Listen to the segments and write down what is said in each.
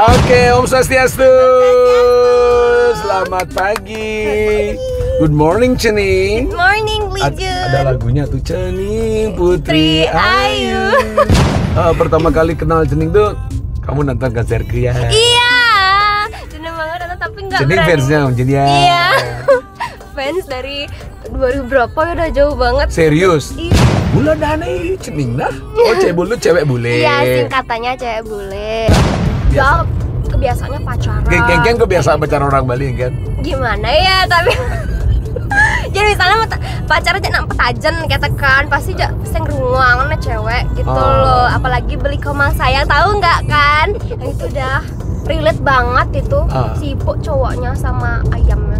Oke, Om Swastiastu. Selamat pagi. Good morning, Cening. Good morning, Lijun. Ada lagunya tuh, Cening Putri Ayu. Pertama kali kenal Cening tuh kamu nonton konser Kria. Iya, seneng banget nonton tapi nggak Cening berani. fansnya Om Jin ya. Iya, fans dari 2000 berapa ya, udah jauh banget. Serius? Iya. Bulan dane Cening dah. Oh, cewek bule. Iya, singkatannya cewek bule. Ya, kebiasaannya pacaran. Geng-geng kebiasaan pacaran orang Bali kan? Gimana ya, tapi jadi misalnya pacaran jangan petajan katakan pasti sing ruang cewek gitu loh, apalagi beli komang sayang, tahu nggak kan? Nah, itu udah relate banget itu, sibuk cowoknya sama ayamnya.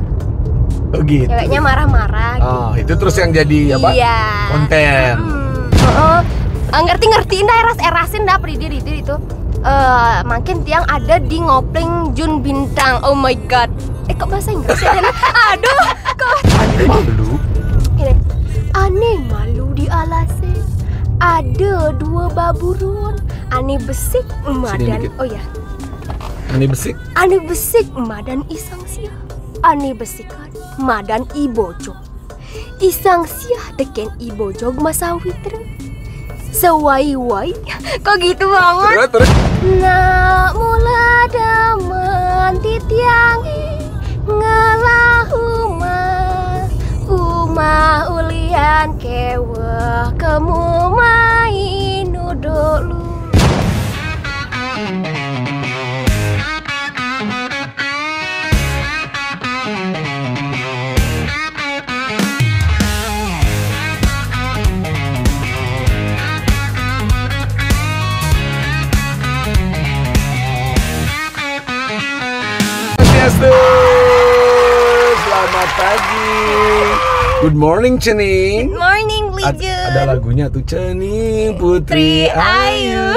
Oh gitu. Ceweknya marah-marah gitu. Itu terus yang jadi apa? Iya. Konten. Ngerti-ngertiin dah, erasin dah diri itu. Makin tiang ada di Ngopling Jun Bintang. Oh my god. Kok bahasa Inggris ya? Aduh, kok Aneh malu. ini. Aneh malu di alase. Ada dua baburun. Aneh besik madan. dikit. Oh ya. Aneh besik. Aneh besik madan isang sia. Aneh besikan madan ibojo. Isang sia deken ibojo masawitra. Sewai-wai. Kok gitu banget? Terus. Nak mula daman titiangi ngelah umah ulian kewah kemu main dulu. Selamat pagi. Good morning, Cening. Good morning, Lijun. Ada lagunya tuh, Cening Putri Ayu.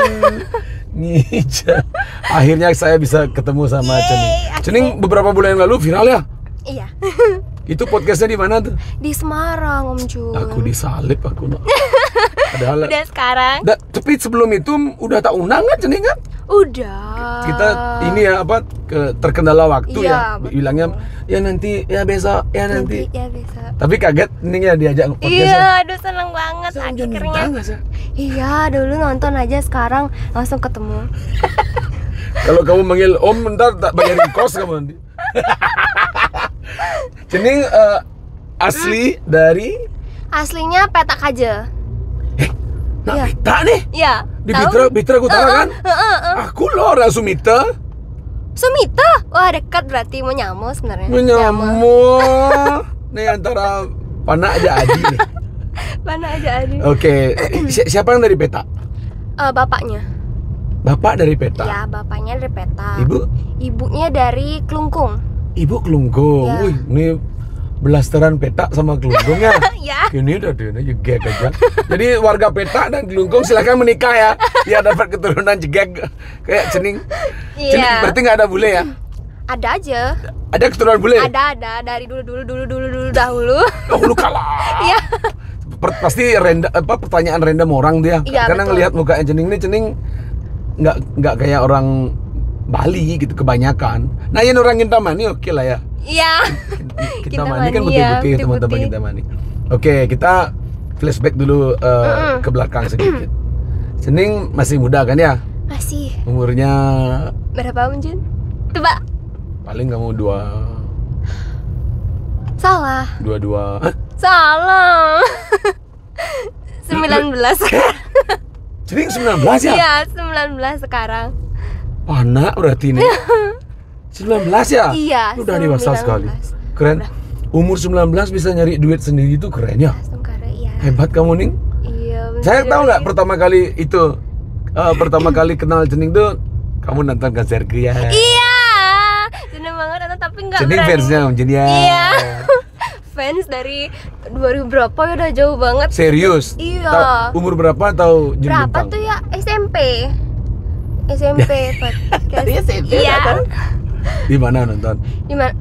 Nyica. Akhirnya saya bisa ketemu sama Cening. Cening beberapa bulan yang lalu viral ya? Iya. Itu podcastnya di mana tuh? Di Semarang, Om Jun. Aku disalib aku. Padahal Udah sekarang? tapi sebelum itu udah tak undang kan Cening kan? Udah. Kita ini ya apa terkendala waktu Iya, ya. betul. Bilangnya ya nanti, ya besok, ya nanti. Ya bisa. Tapi kaget nih ya diajak podcast. Iya, aduh seneng banget Saya jangan minta akhirnya. nggak, Sa? Iya, dulu nonton aja, sekarang langsung ketemu. Kalau kamu manggil Om, ntar tak bayarin kos kamu nanti. Cening asli dari Aslinya Petak aja. Nah, Iya. Bita nih. Iya. Di tahu? Bitra Utara kan? Aku loh orang Sumita. Sumita. Wah, dekat berarti mau nyamuk sebenarnya. Menyamuk. Nih antara Pana aja Adi nih. Mana aja ada. Oke, siapa yang dari Peta? Bapaknya. Bapak dari Peta. Ya, bapaknya dari Petak. Ibu? Ibunya dari Klungkung. Ibu Kelungkung. Ya. Wih, ini belasteran Petak sama Kelungkung ya. Ya. Ini udah jegek aja. Jadi warga Petak dan Kelungkung silakan menikah ya. Biar dapat keturunan jegek kayak Cening. Iya. Cening berarti nggak ada bule ya? Ada aja. Ada keturunan bule? Ada dari dulu dahulu. Oh, lu kalah. Iya. Pasti pertanyaan random orang dia. Iya, Karena betul. ngelihat mukanya Cening nggak kayak orang Bali gitu kebanyakan. Nah, yang orang Kintamani oke lah ya. Iya. Kintamani kan Kintamani ya, putih-putih teman-teman putih-putih. Kintamani. Oke, kita flashback dulu ke belakang sedikit. Cening masih muda kan ya? Masih. Umurnya Berapa, Om Jun? Tebak. paling kamu Salah. dua. Hah? Salah. 19. Cening 19 ya? Iya, 19 sekarang. Anak berarti ini 19 ya? Iya, Udah dewasa 19. sekali. Keren. Umur 19 bisa nyari duit sendiri itu keren ya. Langsung karena iya. Hebat kamu Ning. Iya, bener. Saya tahu nggak pertama kali kenal Cening tuh kamu nonton konser Kria. Iya. Seneng banget nonton tapi nggak Cening berani. fansnya Om Jin ya. Iya. Fans dari 2000 berapa ya, udah jauh banget. Serius? Iya. Umur berapa atau Jun Berapa Bintang? tuh ya? SMP podcast. SMP Iya. kan? Di mana nonton?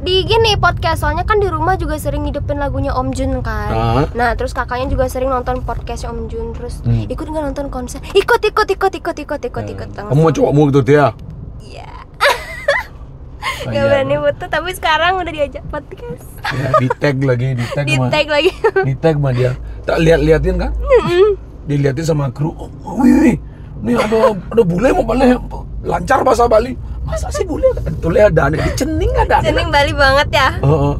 Di gini podcast, soalnya kan di rumah juga sering ngidupin lagunya Om Jun kan. Nah terus kakaknya juga sering nonton podcast Om Jun, terus ikut nggak nonton konser? Ikut. Kamu cowokmu gitu dia? Iya. Oh, Gak iya. berani foto, tapi sekarang udah diajak podcast. Ya, di tag lagi, di tag Di sama tag lagi. di tag sama dia. Tak liatin kan? Diliatin sama kru. Oh, wih, nih ada bule mau balik lancar bahasa Bali. Masa sih bule? Tuh lihat ada di cening ada. Cening Bali banget ya. Oh.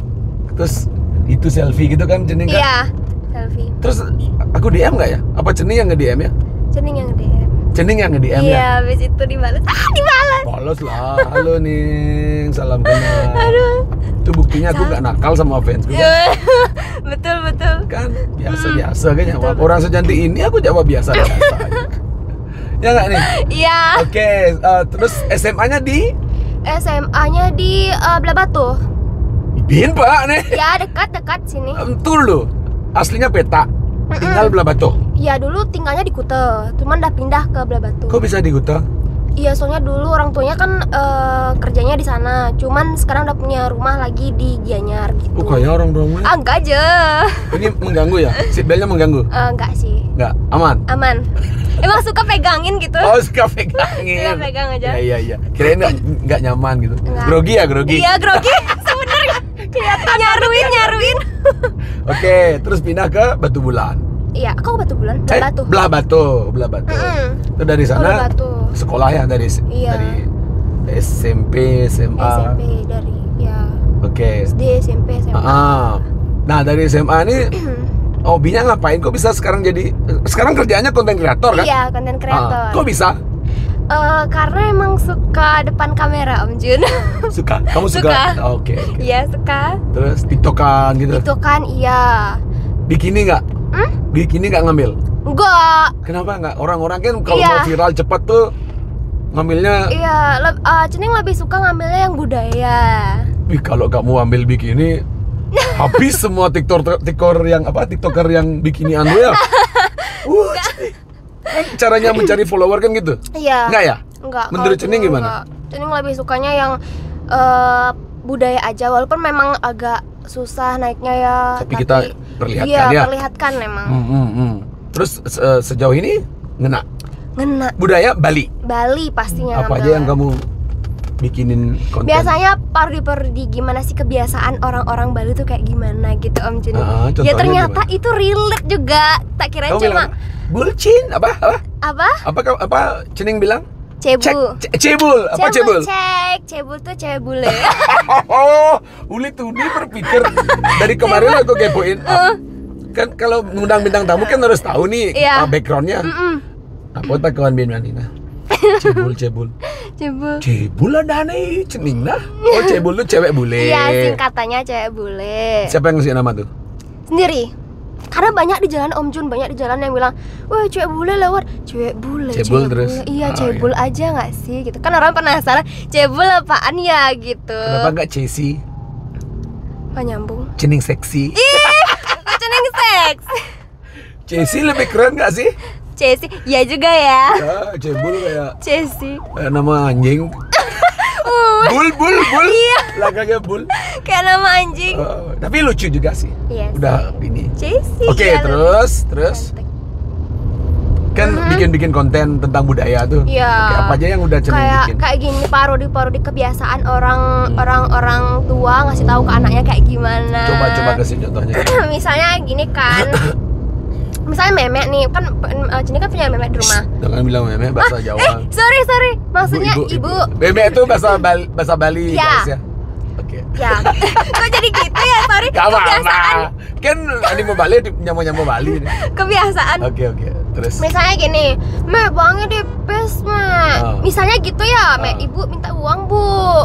Terus itu selfie gitu kan cening kan? Iya, selfie. Terus aku DM nggak ya? Apa cening yang nge-DM ya? Cening yang DM. Cening yang nge-DM Iya, ya? habis itu dibalas. Dibalas. Polos lah, halo nih, salam kenal. Aduh. Itu buktinya aku nggak nakal sama fansku kan? Betul. Kan biasa-biasa kan jawab. Orang secantik ini aku jawab biasa-biasa aja. Ya nggak nih? Iya. Oke, terus SMA-nya di SMA-nya di Blabatu. Bin Pak nih. Ya, dekat-dekat sini. Betul loh. Aslinya Peta. Tinggal belah batu. Iya, dulu tinggalnya di Kute, cuman udah pindah ke Blabatu. Kok bisa di Kuta? Iya, soalnya dulu orang tuanya kan kerjanya di sana, cuman sekarang udah punya rumah lagi di Gianyar gitu. Oh kayak orang-orangnya. Ah, enggak aja. Ini mengganggu ya? Seatbeltnya mengganggu? Enggak sih. Enggak, aman? Aman. Emang suka pegangin gitu. Oh suka pegangin. Suka pegang aja. Iya. Kirain nggak nyaman gitu. Enggak. Grogi ya, grogi? Iya, grogi. Sebenernya kelihatan nyaruin. Oke, terus pindah ke Batu Bulan. Iya, aku ke Batu Bulan, Blabatu. Belah Batu. Terus dari sana Blabatu. sekolah ya dari Iya. dari SMP, SMA. SMP dari ya Oke. SD, SMP, SMA. Nah dari SMA nih hobinya ngapain? Kok bisa sekarang kerjaannya konten kreator kan? Iya, konten kreator. Kok bisa? Karena emang suka depan kamera, Om Jun. Suka? Kamu suka? Suka. Oke. Iya, suka. Terus tiktokan gitu? Itu kan iya. Bikini nggak? Bikini nggak ngambil? Enggak. Kenapa nggak? Orang-orang kan kalau Iya. mau viral cepat tuh ngambilnya. Iya, Cening lebih suka ngambilnya yang budaya. Wih kalau kamu ambil bikini habis semua tiktoker yang bikini anu ya. Cening. Kan caranya mencari follower kan gitu? Iya. Enggak ya? Enggak. Menurut kalau Cening gimana? enggak. Cening lebih sukanya yang budaya aja, walaupun memang agak susah naiknya ya. Tapi kita perlihatkan iya, ya. perlihatkan memang. Terus sejauh ini ngena Ngena. budaya Bali. Bali pastinya. Apa aja yang kamu bikinin konten? Biasanya parodi-parodi gimana sih kebiasaan orang-orang Bali tuh kayak gimana gitu Om Jun. Contohnya Ya ternyata gimana? itu relate juga. Tak kira Kamu cuma bilang bulcin apa? apa? Cening bilang? Cebul. Cebul. Apa cebul? Cebul tuh cebule. Oh, Uli tuh dia berpikir dari kemarin aku kepoin. Kan kalau ngundang bintang tamu kan harus tahu nih Iya. backgroundnya. Apa tak kawan bin Nina? Cebul. Cebul ada nih Cening nah. Oh cebul tuh cewek bule. Iya, singkatannya cewek bule. Siapa yang ngasih nama tuh? Sendiri. Karena banyak di jalan Om Jun, banyak di jalan yang bilang, wah cewek bule lewat, cewek bule. Cebul terus? Iya, Oh, cebul aja nggak sih gitu. Kan orang penasaran, cebul apaan ya gitu. Kenapa nggak Cesi? Nggak nyambung. Cening seksi. Cening seks. Cesi lebih keren nggak sih? Cesi, ya juga ya. Ya, cebul kayak Cesi. nama anjing. Bul. Iya. Belakangnya bul. Kayak nama anjing. Tapi lucu juga sih. Iya. Udah ini. Cesi. Oke, ya, terus cantik. kan bikin konten tentang budaya tuh. Iya. Kayak apa aja yang udah Cening bikin? Kayak gini parodi kebiasaan orang tua ngasih tahu ke anaknya kayak gimana. Coba kasih contohnya. Misalnya gini kan. Misalnya memek nih, kan Cening kan punya memek di rumah. Jangan bilang meme bahasa Jawa. Sorry. Maksudnya ibu. Meme itu bahasa Bali Iya. guys ya. Oke. Ya. Kok jadi gitu ya? Sorry. Gak Kebiasaan. apa-apa. Kan anime Bali nyamuk Bali. Kebiasaan. Oke. Terus Misalnya gini, Mek bangnya di pes Mek. Misalnya gitu ya, Mek ibu minta uang bu,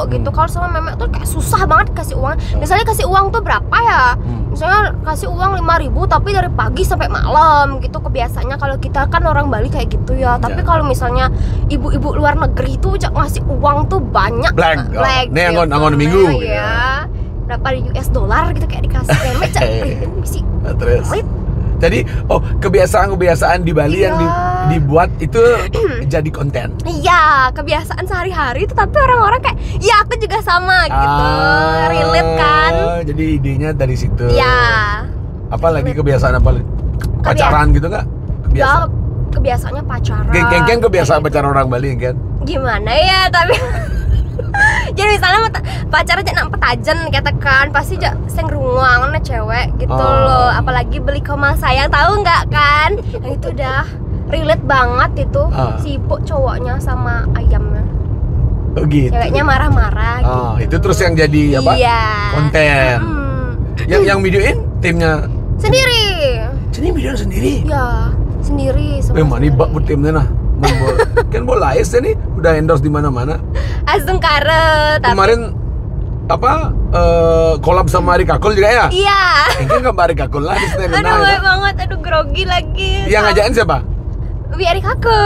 gitu. Kalau sama Memek tuh kayak susah banget kasih uang. Misalnya kasih uang tuh berapa ya? Misalnya kasih uang 5.000 tapi dari pagi sampai malam gitu kebiasaannya. Kalau kita kan orang Bali kayak gitu ya. Tapi kalau misalnya ibu-ibu luar negeri tuh ngasih uang tuh banyak. Black. Nih gitu. angon minggu. Iya. Berapa US dollar gitu kayak dikasih Memek cak. Misi. Terus jadi kebiasaan di Bali yang dibuat itu jadi konten. Iya, kebiasaan sehari-hari itu tapi orang-orang kayak, ya aku juga sama gitu, relate kan? Jadi idenya dari situ. Iya. Apa lagi kebiasaan apa? Pacaran gitu nggak? Ya, kebiasaannya pacaran. Kebiasaan pacaran orang Bali kan? Gimana ya tapi? Jadi misalnya pacar aja nak petajen katakan pasti aja seng ruang na cewek gitu loh, apalagi beli komang sayang tahu nggak kan? Nah, itu udah relate banget itu si Ipuk cowoknya sama ayamnya. Oh gitu. Ceweknya marah-marah gitu. Itu terus yang jadi apa? Iya. Konten. Yang videoin timnya Sendiri. Jadi videoin sendiri. Ya, sendiri. Mana bak buat timnya nah. Kan bola es nih udah endorse di mana-mana. Asung kare tapi Kemarin apa collab sama Ari Kakul juga ya? iya. Mungkin nggak Ari Kakul lah di Senin Aduh baik banget, aduh grogi lagi. Yang ngajakin siapa? Biar aku.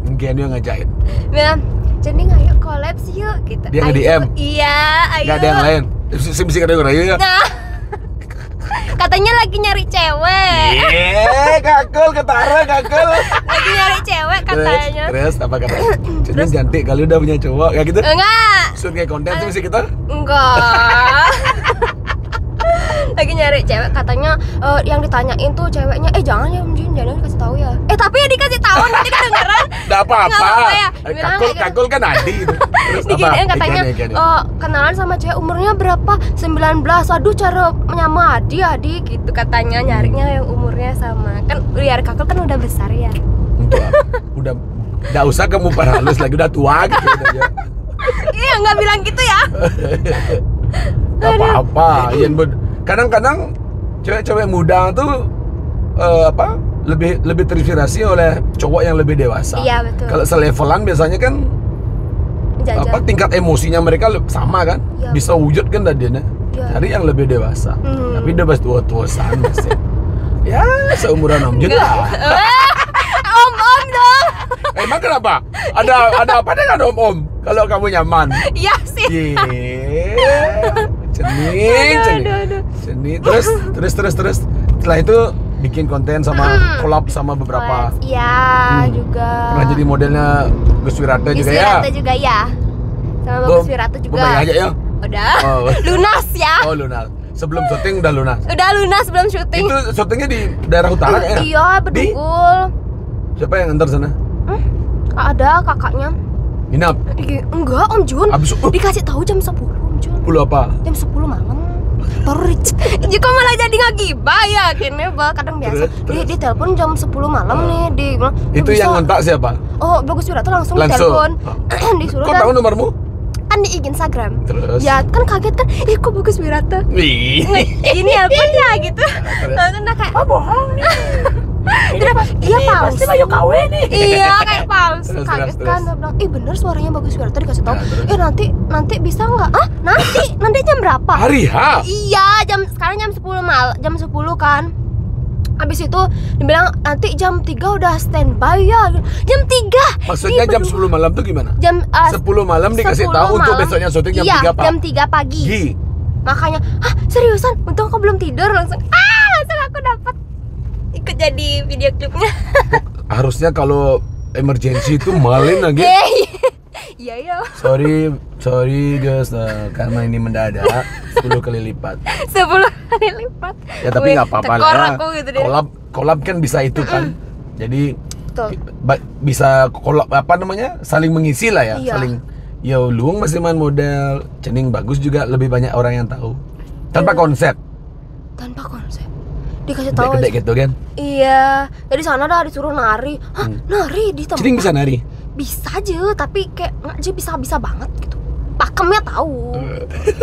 Mungkin dia ngajakin. Bilang, jadi ayo collab sih yuk gitu. Dia nge-DM? Iya, ayo. Nggak ada yang lain. Mesti ada yang lain ya. Nah, katanya lagi nyari cewek. Kakul ketara Kakul. Lagi nyari cewek katanya. Terus apa katanya? Jadi cantik kali udah punya cowok kayak gitu. Enggak. Shoot kayak konten sih mesti kita. Enggak. Lagi nyari cewek katanya yang ditanyain tuh ceweknya jangan ya Om Jun, jangan dikasih tahu ya. Tapi ya dikasih tahu nanti kedengeran. Enggak apa-apa. Nggak apa-apa ya. Bilang Kakul kan Adi. Terus apa? Diginiin katanya kenalan sama cewek umurnya berapa? 19. Aduh cara menyama Adi gitu katanya, nyarinya yang umurnya sama. Kan biar Kakul kan udah besar ya. Untuk apa? Udah enggak usah kamu halus lagi udah tua gitu aja. Iya, nggak bilang gitu ya. Apa-apa. Kadang-kadang cewek-cewek muda tuh lebih terinspirasi oleh cowok yang lebih dewasa. Iya, betul. Kalau selevelan biasanya kan tingkat emosinya mereka sama kan? Ya, bisa wujud kan tadinya. Ya. Cari yang lebih dewasa. Tapi udah pas tua-tuaan masih. Ya, seumuran Om Jun lah. Om dong. Emang kenapa? Ada apa dengan om-om? Kalau kamu nyaman. Iya sih. Cening. Terus. Setelah itu bikin konten sama collab sama beberapa. Iya, juga. Pernah jadi modelnya Gus Wirata juga ya? Gus Wirata juga ya. Sama Gus Wirata juga. Bayar aja ya? Udah. Lunas ya. Oh, lunas. Sebelum syuting udah lunas. Udah lunas sebelum syuting. Itu syutingnya di daerah utara kayaknya? Iya, Bedugul. Siapa yang antar sana? Ada kakaknya. Inap? Enggak, Om Jun. Dikasih tahu jam 10, Om Jun. 10 apa? Jam 10 malam. Baru jika malah jadi ngagibah ya akhirnya kadang biasa. Di telepon jam 10 malam nih di bilang. Itu yang ngontak siapa? Oh, Bagus Wirata langsung telepon. Disuruh kok tahu nomormu? Kan di Instagram. Terus? Ya kan kaget kan, kok Bagus Wirata. Ini apa ya gitu. Langsung kayak bohong nih. Iya palsu. Pasti Bayu KW nih. Iya kayak palsu. Kaget kan, dia bilang, bener suaranya Bagus Wirata dikasih tahu. Nanti bisa nggak? Nanti jam berapa? Hari H. Iya, sekarang jam 10 jam 10 kan. Habis itu dibilang nanti jam 3 udah standby ya. Jam 3. Maksudnya jam 10 malam tuh gimana? Jam 10 malam dikasih tahu untuk besoknya syuting jam 3 pagi. Jam 3 pagi. Makanya, seriusan? Untung aku belum tidur langsung aku dapat ikut jadi video klipnya. Harusnya kalau emergency itu malin lagi. Iya. Sorry guys, karena ini mendadak 10 kali lipat. 10 kali lipat. Ya tapi nggak apa-apa lah ya. Gitu collab kan bisa itu kan. Jadi bisa collab saling mengisi lah ya. Iya. Saling. Ya Luung masih main model, Cening bagus juga, lebih banyak orang yang tahu. Tanpa konsep. Dikasih tahu gede gitu kan? Iya. Jadi sana disuruh nari. Nari di tempat. Cening bisa nari? Bisa aja, tapi kayak nggak aja bisa banget gitu. Pakemnya tahu.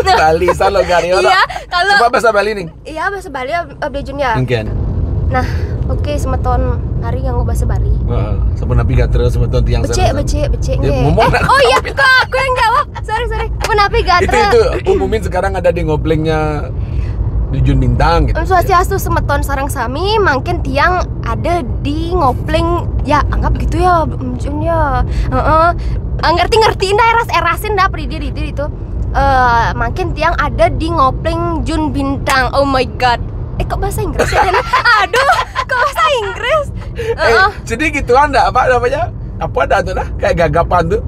Bali salo Gario. Iya, kalau coba bahasa Bali nih. Iya, bahasa Bali Abdejun ya. Mungkin. Nah, oke, semeton hari yang bahasa Bali. Sampun napi gatra semeton tiang sana. Becek oh iya, kok aku yang jawab. Sorry. Menapi gatra. Itu umumin sekarang ada di ngoplingnya di Jun Bintang gitu. Swastiastu semeton sarang sami makin tiang ada di ngopling ya anggap gitu ya Jun ya. Ngertiin dah erasin dah diri itu. Makin tiang ada di ngopling Jun Bintang. Oh my god. Kok bahasa Inggris ya? Aduh, kok bahasa Inggris? Jadi gituan enggak apa namanya? Apa ada tuh dah kayak gagapan tuh.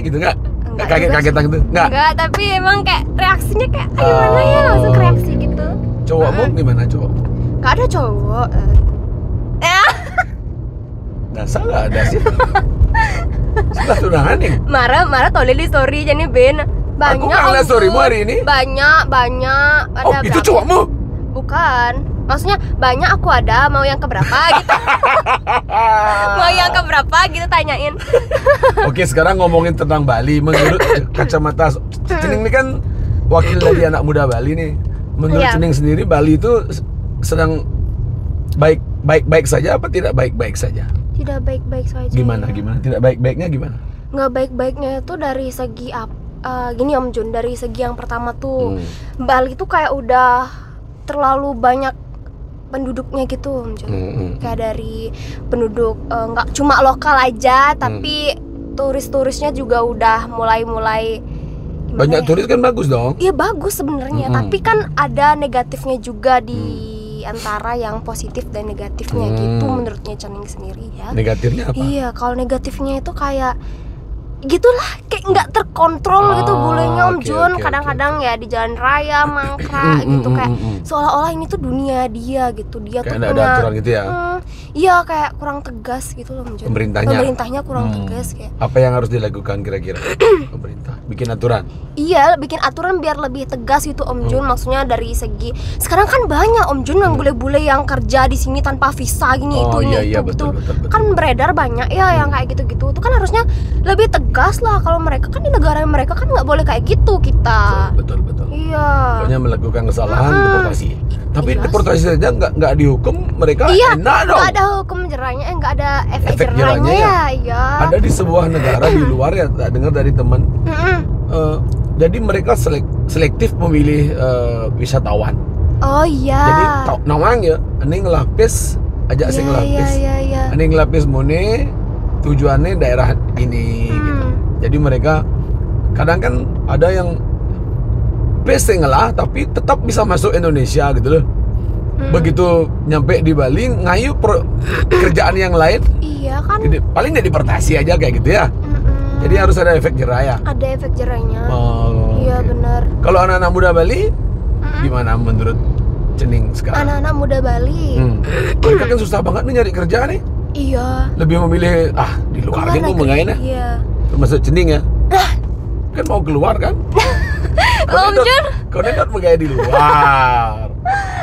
Gitu enggak? Kaget-kagetan gitu. Enggak, tapi emang kayak reaksinya kayak gimana ya langsung reaksi gitu. Cowokmu gimana cowok? Gak ada cowok. Dasar gak ada sih. Setelah tunangan nih. Marah toleh di story jadi ben. Banyak. Aku nggak ngeliat Om storymu Jun. hari ini. Banyak. Oh, Ada itu berapa? cowokmu? Bukan. Maksudnya banyak aku ada, mau yang keberapa gitu. Mau yang keberapa gitu tanyain. Oke, sekarang ngomongin tentang Bali. Menurut kacamata Cening ini kan wakil dari anak muda Bali nih. Menurut Iya. Cening sendiri, Bali itu sedang baik-baik saja apa tidak baik-baik saja? Tidak baik-baik saja. Gimana? Tidak baik-baiknya gimana? Nggak baik-baiknya itu dari segi gini Om Jun, dari segi yang pertama tuh Bali tuh kayak udah terlalu banyak penduduknya gitu Om Jun. Kayak dari penduduk nggak cuma lokal aja, tapi turis-turisnya juga udah mulai gimana Banyak ya? turis kan bagus dong. Iya bagus sebenarnya, tapi kan ada negatifnya juga di antara yang positif dan negatifnya gitu menurutnya Cening sendiri ya. Negatifnya apa? Iya, kalau negatifnya itu kayak gitulah, kayak nggak terkontrol gitu bulenya Om oke, Jun. oke, Kadang-kadang ya di jalan raya mangkrak gitu, kayak seolah-olah ini tuh dunia dia gitu. Dia Kayak tuh nggak ada punya aturan gitu ya? iya, kayak kurang tegas gitu loh Om Jun. Pemerintahnya kurang tegas kayak. Apa yang harus dilakukan kira-kira pemerintah? Bikin aturan? Iya, bikin aturan biar lebih tegas gitu Om Jun. Maksudnya dari segi sekarang kan banyak Om Jun yang bule-bule yang kerja di sini tanpa visa gini Oh, itu iya, betul. betul. Kan beredar banyak ya yang kayak gitu-gitu. Itu kan harusnya lebih tegas lah. Kalau mereka kan di negara mereka kan nggak boleh kayak gitu kita. Betul. Iya. Pokoknya melakukan kesalahan deportasi. Tapi Iya deportasi saja nggak dihukum, mereka Iya, enak dong. nggak ada hukum jerahnya, nggak ada efek Efek jerahnya jerahnya ya. Iya. Ada di sebuah negara di luar ya, tak dengar dari teman. Jadi mereka selektif memilih wisatawan. Oh iya. Jadi nawang ya, ini ngelapis, ajak saya ngelapis. Iya. Ini ngelapis mone, tujuannya daerah ini gitu. Jadi mereka kadang kan ada yang peste ngelah tapi tetap bisa masuk Indonesia gitu loh. Begitu nyampe di Bali ngayu kerjaan yang lain, Iya kan. paling nggak deportasi aja kayak gitu ya. Jadi harus ada efek jerah ya. Ada efek jerahnya. Oh, Iya oke. benar. Kalau anak-anak muda Bali gimana menurut Cening sekarang? Anak-anak muda Bali. Mereka kan susah banget nih nyari kerja nih. Iya. Lebih memilih di luar Keluar gue negeri. mengain ya. Iya. Termasuk Cening ya. Kan mau keluar kan? Om Jun. Kau nedot menggaya di luar.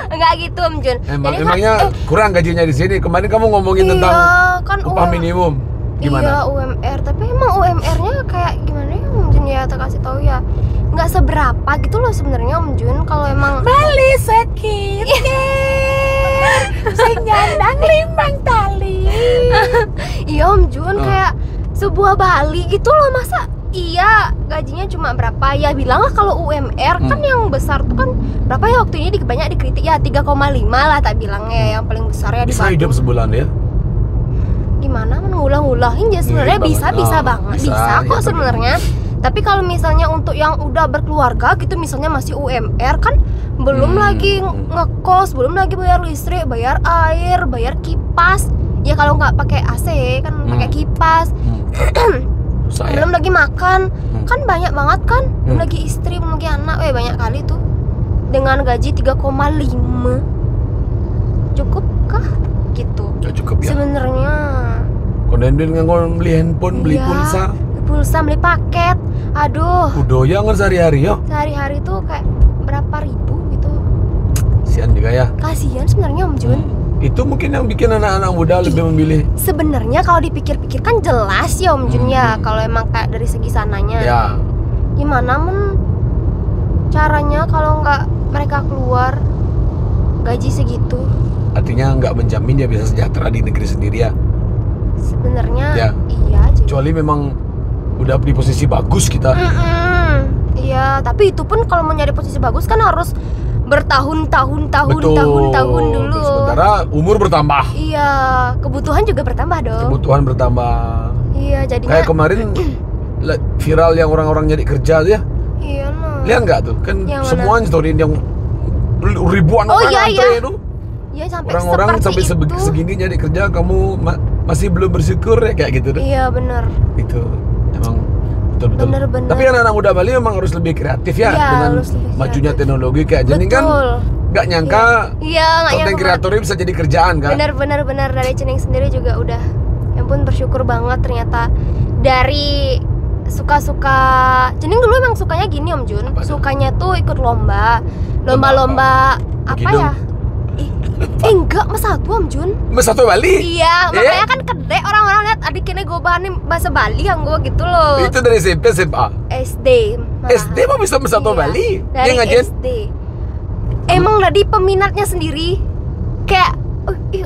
Enggak gitu Om Jun. Jadi Emangnya kurang gajinya di sini. Kemarin kamu ngomongin tentang kan upah minimum. Gimana? Iya UMR, tapi emang UMR-nya kayak gimana ya Om Jun ya, tak kasih tahu ya. Nggak seberapa gitu loh sebenarnya Om Jun kalau emang Bali sakit saya nyandang limang tali. Iya Om Jun, kayak sebuah Bali gitu loh, masa iya gajinya cuma berapa ya, bilanglah kalau UMR kan yang besar tuh kan berapa ya, waktu ini banyak dikritik ya 3,5 lah tak bilangnya yang paling besar ya di Bisa hidup Bandung. sebulan ya? Gimana mengulang-ulangin ya sebenarnya Mirip bisa banget. banget Bisa, bisa ya, kok sebenarnya. Tapi kalau misalnya untuk yang udah berkeluarga gitu, misalnya masih UMR kan belum lagi ngekos, belum lagi bayar listrik, bayar air, bayar kipas. Ya kalau nggak pakai AC kan pakai kipas. Saya. Belum lagi makan, kan banyak banget kan. Belum lagi istri, belum lagi anak, banyak kali tuh. Dengan gaji 3,5 cukup kah? Gitu. Ya cukup ya. Sebenarnya. Konden nganggo beli handphone, beli Iya, pulsa. Pulsa, beli paket. Aduh, Udah ya nggak sehari-hari ya. sehari-hari tuh kayak berapa ribu gitu. Kasihan juga ya. Kasihan sebenarnya Om Jun. Itu mungkin yang bikin anak-anak muda lebih memilih. Sebenarnya kalau dipikir-pikir kan jelas ya Om Jun ya, kalau emang kayak dari segi sananya. Ya. Gimana caranya kalau nggak mereka keluar gaji segitu? Artinya nggak menjamin dia bisa sejahtera di negeri sendiri ya. Sebenarnya Ya. iya. Kecuali memang udah di posisi bagus kita. Iya, tapi itu pun kalau mau nyari posisi bagus kan harus bertahun-tahun dulu. Sementara umur bertambah, Iya, kebutuhan juga bertambah dong. kebutuhan bertambah. Iya, jadinya. Kayak kemarin viral yang orang-orang nyari kerja tuh ya. Iya no. Lihat nggak tuh? Kan Yang semua storyin yang ribuan Oh, orang iya, antre iya. itu. Iya sampai Orang-orang sampai seperti itu. segini nyari kerja, kamu masih belum bersyukur ya kayak gitu deh. Iya benar. Itu emang betul-betul. Bener-bener. Tapi anak-anak muda Bali memang harus lebih kreatif ya, Iya, dengan harus lebih majunya kreatif. teknologi kayak Jening kan Betul. nggak nyangka Iya, nggak konten nyangka. kreatornya bisa jadi kerjaan kan. Benar dari Cening sendiri juga udah, ya ampun bersyukur banget ternyata dari suka Jening dulu emang sukanya gini Om Jun. Apa tuh? Sukanya tuh ikut lomba apa Begitu. ya? Enggak, Mas satu Om Jun. Mas satu Bali. Iya, makanya kan gede orang-orang lihat adiknya gue bahanin bahasa Bali yang gue gitu loh. Itu dari SMP SMA. SD. malah. SD mah bisa Mas satu Iya, Bali. dari Dia ngajen. SD. Emang dari peminatnya sendiri kayak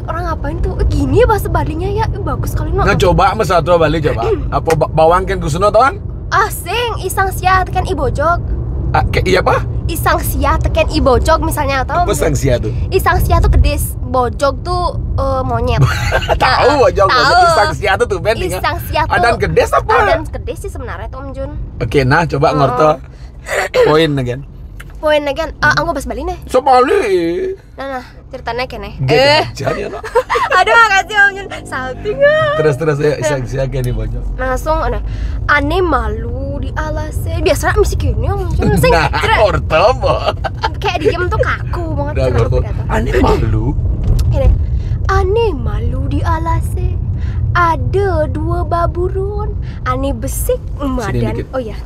orang ngapain tuh? Gini ya bahasa Balinya ya. Bagus sekali no. Nggak coba Mas satu Bali coba. Apa bawangkan kusuno tawan? Sing isang sia teken ibojog. Iya apa? Isang sia teken ibojog misalnya atau Apa sanksi tuh? isang sia tuh kedis, bojog tuh monyet. Tahu wajah Tahu. Isang sia tuh ben ingat. Isang sia tuh Adan gedes apa? Adan kedis sih sebenarnya tuh Om Jun. Oke, nah coba ngorto. Poin again. Poin lagi anggo bahasa Bali nih. So Bali. Nah, ceritanya kene. Jadi ya. Aduh makasih Om Jun. Salting. Terus ya isang sia kayak di bojong. Langsung aneh malu di alasnya. Biasanya mesti gini Om Jun. Sing Nah, ngorto po. kayak diem tuh kaku banget. Udah Kenapa ngorto. pidato? Aneh malu. Ini aneh malu di alasnya. Ada dua baburun. Aneh besik emak Sini dan dikit. oh ya.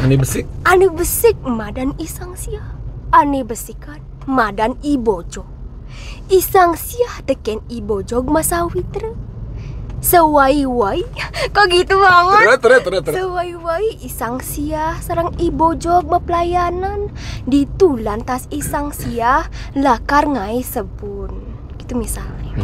Aneh besik. Aneh besik emak dan isang sia. Aneh besikan emak dan ibojo. Isang sia teken ibojog masawitra. Sewai-wai. Kok gitu banget? Terus. Sewai-wai isang sia sarang ibojog mapelayanan. Ditulan tas isang sia lakar ngai sebun. Gitu misalnya.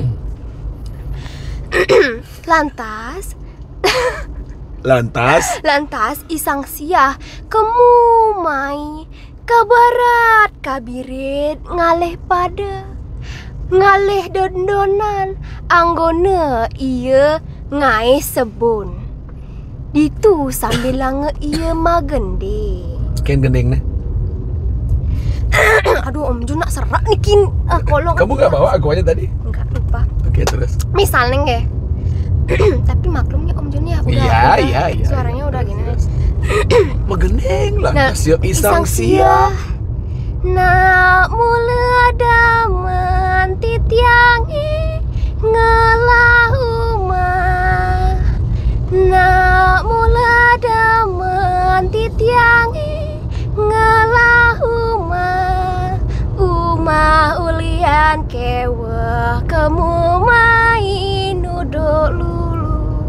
Lantas isang sia kemumai kabarat kabirit ngaleh pada ngaleh dondonan anggone iya ngai sebun. Ditu sambil lange iya magende. Ken gendeng nih. Aduh Om Jun nak serak nih kin. Kolong. Kamu gak bawa aku aja tadi? Enggak lupa. Oke, terus. Misalnya nggak? Tapi maklumnya Om Jun ya udah. Iya. Suaranya udah gini. Megendeng lah. Nah, Siap isang sia. Nak mula daman titiangi ngelahuma. Nak mula daman titiangi ngelahuma. Umah ulian kewah kemu main uduk lulu.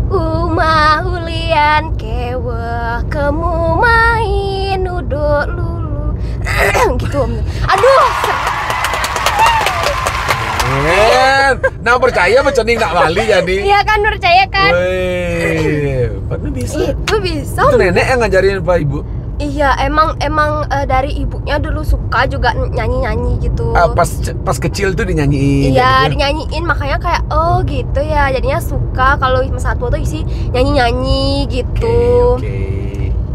Umah ulian kewah kemu main uduk lulu. Gitu Om. Aduh. Nah percaya cening nak Bali jadi. Iya kan percaya kan? Wih, Pak bisa. Itu bisa. Itu nenek yang ngajarin Pak Ibu. Iya, emang dari ibunya dulu suka juga nyanyi-nyanyi gitu. Pas kecil tuh dinyanyiin. Iya, gitu. dinyanyiin makanya kayak oh gitu ya. Jadinya suka kalau Mas Satu tuh isi nyanyi-nyanyi gitu. Oke.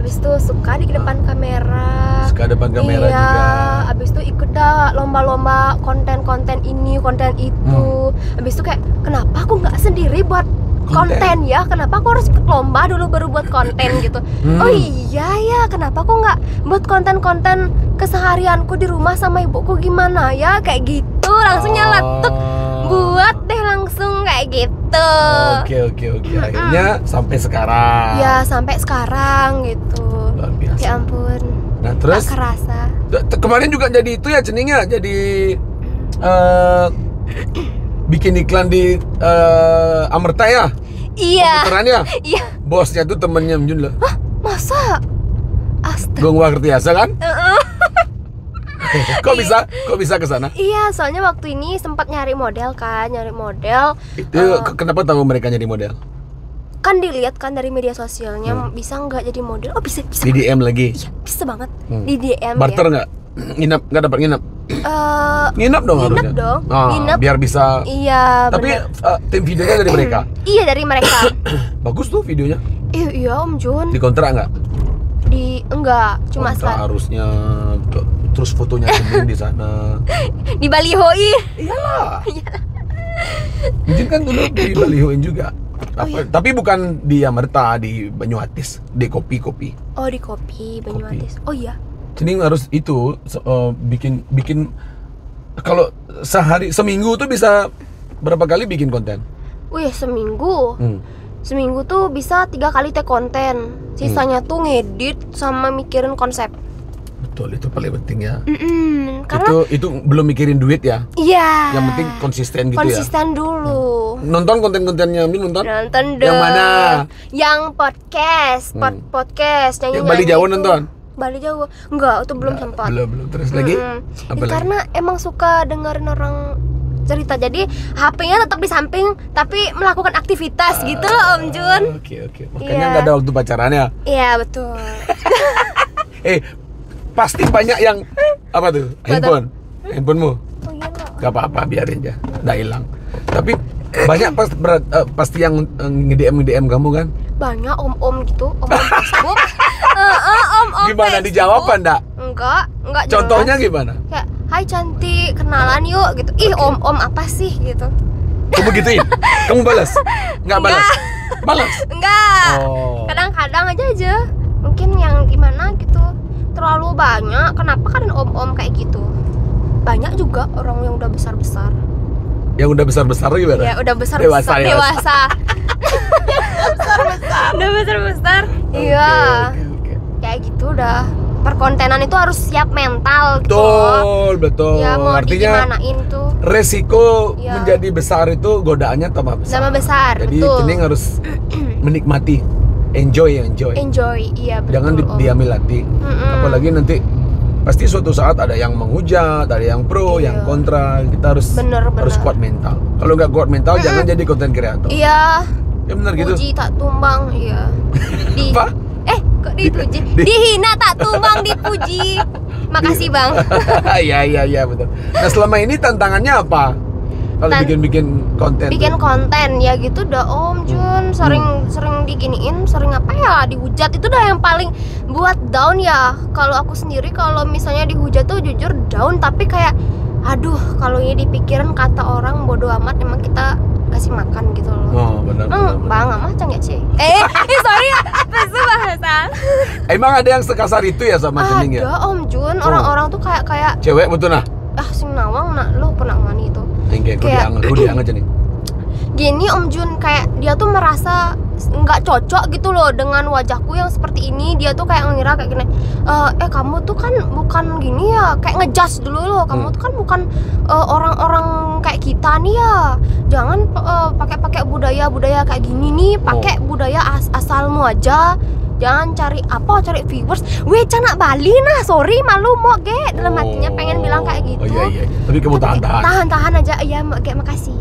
Habis itu suka di depan kamera. Suka depan kamera iya, juga. Habis itu ikut dah lomba-lomba konten-konten ini, konten itu. Habis itu kayak kenapa aku nggak sendiri buat konten ya? Kenapa aku harus ikut lomba dulu baru buat konten gitu? Oh iya ya, kenapa aku nggak buat konten-konten keseharianku di rumah sama ibuku gimana ya? Kayak gitu, langsung nyeletuk buat deh langsung kayak gitu. Oke. Akhirnya sampai sekarang. Ya sampai sekarang gitu. Luar biasa. Ya ampun. Nah terus Tak kerasa. kemarin juga jadi itu ya ceningnya jadi bikin iklan di Amerta ya. Iya. Komputerannya. Iya. Bosnya tuh temennya Mjun lah. Masa? Astaga. Gue ngerti biasa kan? Kok bisa ke sana? Iya, soalnya waktu ini sempat nyari model kan, Itu kenapa tahu mereka jadi model? kan dilihat kan dari media sosialnya bisa nggak jadi model. Oh bisa Di DM lagi. Iya bisa banget di DM Barter ya. nggak? Nginap nggak dapat nginap? Nginap Dong harusnya. dong. Ah, Nginap. biar bisa. Iya. Tapi bener. tim videonya dari mereka. Iya dari mereka. Bagus tuh videonya. Iya Om Jun. Dikontrak nggak? Enggak, cuma Kontrak sekali. harusnya. Terus fotonya Cening di sana. Di balihoin. Iyalah. Mungkin kan dulu di balihoin juga. Tapi bukan di Amerta, di Banyuatis, di kopi. Oh di kopi Banyumatis. Oh iya. Cening harus itu bikin kalau seminggu tuh bisa berapa kali bikin konten? Wih seminggu. seminggu tuh bisa 3 kali take konten. Sisanya tuh ngedit sama mikirin konsep. Betul, itu paling penting ya. Karena Itu belum mikirin duit ya. iya. Yang penting konsisten gitu ya. Konsisten dulu. Nonton konten-kontennya Min, nonton? Nonton dong. Yang mana? Yang podcast, podcast Yang Bali Jawa nonton? Bali Jawa. Enggak, itu belum sempat. Belum. Terus lagi? Apa lagi? Karena emang suka dengerin orang cerita. Jadi HP-nya tetap di samping tapi melakukan aktivitas gitu loh Om Jun. Oke. Makanya nggak ada waktu pacarannya. Iya, betul. Pasti banyak yang apa tuh? Handphonemu? Oh iya loh. Gak apa-apa, biarin aja, nggak hilang. Tapi banyak pasti yang nge-DM kamu kan? Banyak om-om gitu, om-om Facebook. Om-om Gimana Facebook. dijawab apa enggak? Enggak jelas. Contohnya gimana? Kayak, hai cantik, kenalan yuk gitu. Ih, om-om apa sih gitu. Kamu gituin? Kamu balas? Nggak balas? Balas? Enggak. Oh. Kadang-kadang aja. Mungkin yang gimana gitu. Terlalu banyak. Kenapa kan om-om kayak gitu? Banyak juga orang yang udah besar-besar. Yang udah besar-besar gimana? Ya, udah besar-besar. Dewasa. Udah besar-besar. Iya. Oke. Kayak gitu udah. Perkontenan itu harus siap mental gitu. Betul. Ya mau Artinya digimanain tuh. resiko Ya. menjadi besar itu godaannya tambah besar. Tambah besar, Jadi betul. Cening harus menikmati, enjoy. Enjoy, iya betul. Jangan Om. diambil hati. Apalagi nanti pasti suatu saat ada yang menghujat, ada yang pro, Iya. yang kontra. Kita harus Bener. kuat mental. Kalau nggak kuat mental, jangan jadi konten kreator. Iya. Ya benar gitu. Puji tak tumbang, iya. Apa? Kok dipuji? Dihina tak tumbang dipuji. Makasih Bang. Iya betul. Nah selama ini tantangannya apa? Kalau bikin konten. Bikin konten ya gitu dah Om Jun. Sering diginiin, sering apa ya? Dihujat itu dah yang paling buat down ya. Kalau aku sendiri kalau misalnya dihujat tuh jujur down, tapi kayak aduh, kalau ini dipikirin kata orang bodoh amat, emang kita kasih makan gitu loh. Oh benar. Bang, macam gak sih? Sorry ya, bahasa. Emang ada yang sekasar itu ya sama Cening ya? Ada Om Jun, orang-orang tuh kayak Cewek betul nah? sing nawang nak lo pernah mani itu. Kayak gue dianget Cening. Gini Om Jun, kayak dia tuh merasa nggak cocok gitu loh dengan wajahku yang seperti ini. Dia tuh kayak ngira kayak gini, kamu tuh kan bukan gini ya, kayak ngejudge dulu loh. Kamu tuh kan bukan orang-orang kayak kita nih ya. Jangan pakai budaya kayak gini nih. Pakai budaya asalmu aja. Jangan cari viewers. Weh canak Bali nah, sorry malu mau ge. Dalam hatinya pengen bilang kayak gitu. Oh iya. Tapi kamu tahan. Tahan aja. Iya, makasih.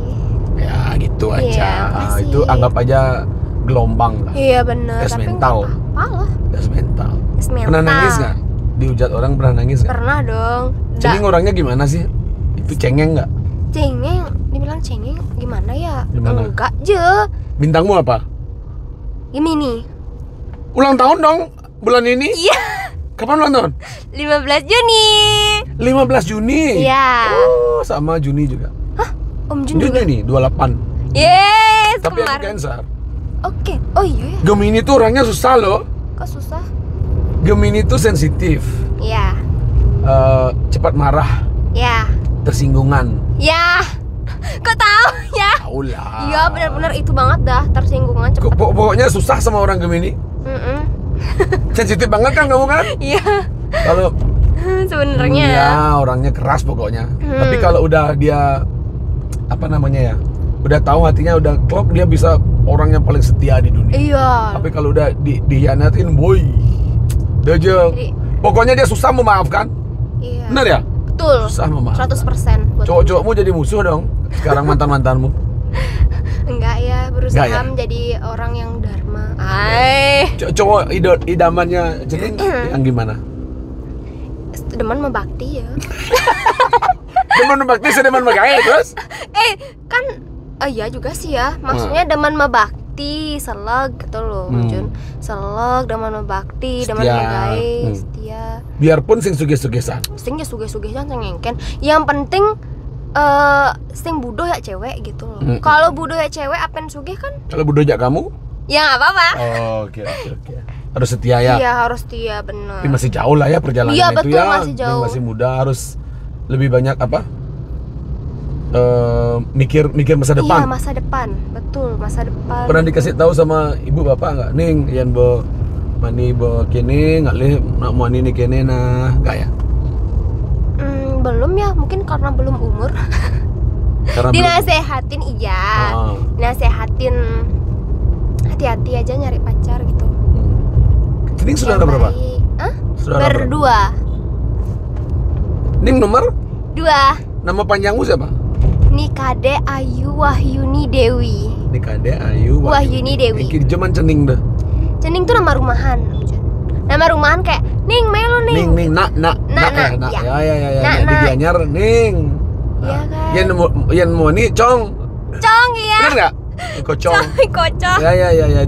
Ya gitu aja. Iya, makasih. Itu anggap aja gelombang lah. Iya bener. Tes Tapi mental. nggak apa-apa lah. Tes mental. Tes mental. Pernah nangis nggak? Dihujat orang pernah nangis nggak? Pernah dong. Cening orangnya gimana sih? Itu cengeng nggak? Cengeng, dibilang cengeng gimana ya? Gimana? Enggak je. Bintangmu apa? Gemini. Ulang tahun dong bulan ini. Iya. Kapan ulang tahun? 15 Juni. 15 Juni. Iya. Oh, sama Juni juga. Om Jun juga. Juni 28. Yes, Tapi aku kemarin. Cancer. Oke. Oh iya ya. Gemini tuh orangnya susah loh. Kok susah? Gemini tuh sensitif, Iya. cepat marah, Ya. tersinggungan. Ya. Kok tahu ya? Tahu lah. Iya, benar-benar itu banget dah, tersinggungan cepet. Pokoknya susah sama orang Gemini. Sensitif banget kan kamu kan? Iya. Kalau Sebenarnya. ya orangnya keras pokoknya. Tapi kalau udah dia apa namanya ya? Udah tahu hatinya udah klop, dia bisa orang yang paling setia di dunia. Iya. Tapi kalau udah dihianatin, boy. Dia aja. Jadi- Pokoknya dia susah memaafkan. Iya. Benar ya? Betul. Susah memaafkan. 100% buat Cowok-cowokmu jadi musuh dong. Sekarang mantan-mantanmu. enggak ya, berusaha Enggak ya? menjadi orang yang dharma. Cowok idamannya Cening yang gimana? Demen membakti ya. Demen bakti sedemen magae terus? Kan iya juga sih ya. Maksudnya demen membakti, seleg gitu loh, Jun. Seleg, demen membakti, demen Setia. menggawe, setia. Biarpun sing sugih-sugihan. Sing ya sugih-sugih jangan cengengken. Yang penting sing budo ya cewek gitu loh. Kalau budo ya cewek apen sugih kan? Kalau budojak kamu? Ya nggak apa-apa. Oh, oke. Harus setia ya. Iya harus setia bener. Tapi masih jauh lah ya perjalanan Iya, itu betul, ya. masih Dia jauh. masih muda, harus lebih banyak apa? mikir masa Iya, depan. masa depan. Betul, masa depan. Pernah dikasih tahu sama ibu bapak nggak, Ning, yang bo mani bo kene nggak leh nak mau ini kene nah, nggak ya? Belum ya, mungkin karena belum umur. Karena belum. Dinasehatin iya. Ah. Nasehatin hati-hati aja nyari pacar gitu. Ning sudah Yang ada berapa? baik. Hah? Sudah ada berapa? Berdua. Ning nomor 2. nama panjangmu siapa? Nikade Ayu Wahyuni Dewi. Nikade Ayu Wahyuni Dewi. Iki jaman cening dah. Cening tuh nama rumahan. Nama rumahan kayak Ning, melu Ning. Ning nak Nak, ya, nak, ya. ya. Nak, Di nak. Gianyar Ning. Iya kan. Yang mau ni Cong. Cong ya. Benar enggak? Kocong. Kocok. Ya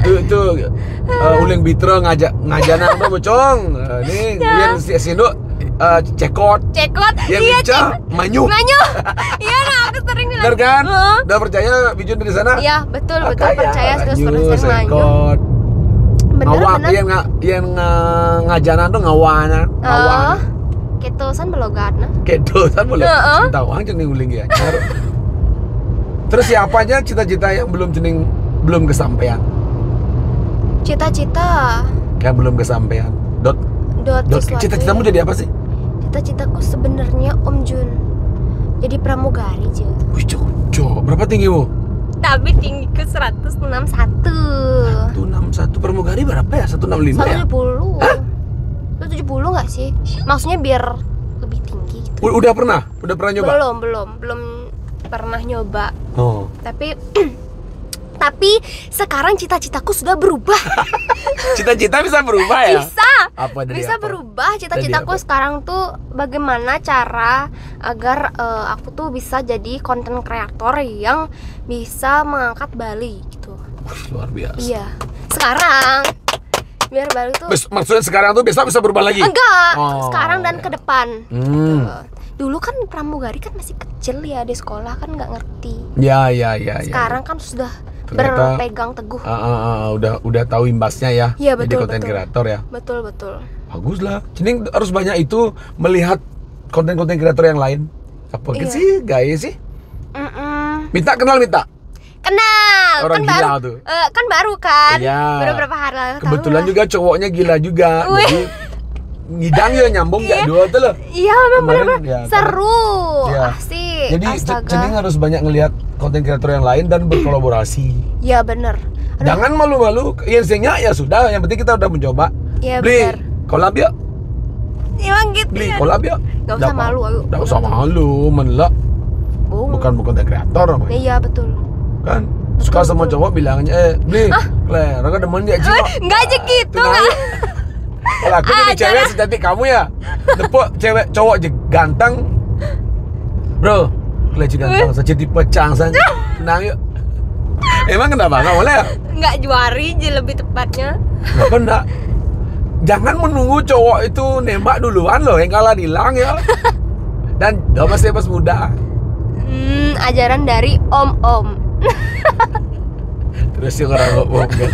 itu uling bitra ngajana apa Cong. Ning yang Sindo cekot. Cekot. Yang Iya, Ica manyu. Manyu. Iya, nah aku sering bilang. Benar kan? Heeh. Udah percaya Bijun dari sana? Iya, betul Makanya, percaya sudah manyu, sering manyu. sekot. Ngawak Bener. yang ngajana tuh ngawana. Ketosan belogatna. Kedosan boleh. Heeh. Tahu ang cening uling ya. Terus siapa aja cita-cita yang belum kesampaian? Cita-cita. Yang belum kesampaian. Dot Sesuatu cita-citamu ya. jadi apa sih? Cita-citaku sebenarnya Om Jun jadi pramugari aja. Wih, cocok. Berapa tinggimu? Tapi tinggiku 161. 161 pramugari berapa ya? 165 ya? 170. 170 nggak sih? Maksudnya biar lebih tinggi gitu. Udah pernah nyoba? Belum pernah nyoba. Oh. Tapi sekarang cita-citaku sudah berubah. Cita-cita bisa berubah ya? Bisa. Apa dari Bisa apa? berubah. Cita-citaku Dari apa? sekarang tuh bagaimana cara agar aku tuh bisa jadi content creator yang bisa mengangkat Bali gitu. Wih, luar biasa. Iya. Sekarang biar Bali tuh Maksudnya sekarang tuh bisa berubah lagi? enggak. Oh. Sekarang dan ke depan. Hmm. Dulu kan pramugari kan masih kecil ya, di sekolah kan nggak ngerti. Ya. Sekarang kan sudah Ternyata- berpegang teguh. Udah tahu imbasnya ya. Iya, Jadi betul, konten betul. kreator ya. Betul. Bagus lah. Cening harus banyak itu melihat konten-konten kreator yang lain. Apa Iya. sih gaya sih? Minta. Kenal. Orang kan gila baru, tuh. kan baru kan. Iya. Baru berapa hari lalu. Kebetulan tahu lah. juga cowoknya gila juga. Wih. Jadi ngidang ya nyambung Iya. gak dua tuh loh. Iya, memang Kemarin, bener-bener ya, seru. Iya. Asik. Jadi Astaga. Cening harus banyak ngelihat konten kreator yang lain dan berkolaborasi. Iya bener. Aduh, Jangan malu-malu. Yang sengnya ya sudah. Yang penting kita udah mencoba. Iya, Beli bener. collab yuk. emang gitu Beli ya. collab yuk. Gak usah malu, ayo. Gak usah malu. Menelak. Bukan konten kreator namanya. Iya betul. Kan suka sama cowok bilangnya beli Claire aku demen dia cowok Enggak aja gitu Tunai. nggak. Kalau aku jadi cewek secantik kamu ya tepuk cewek cowok aja ganteng bro Claire juga ganteng secantik pecang saja tenang yuk emang kenapa nggak boleh ya Nggak juari aja lebih tepatnya. kenapa enggak jangan menunggu cowok itu nembak duluan loh yang kalah hilang ya dan dia masih pas muda Ajaran dari om-om. terus yang orang ngomong kan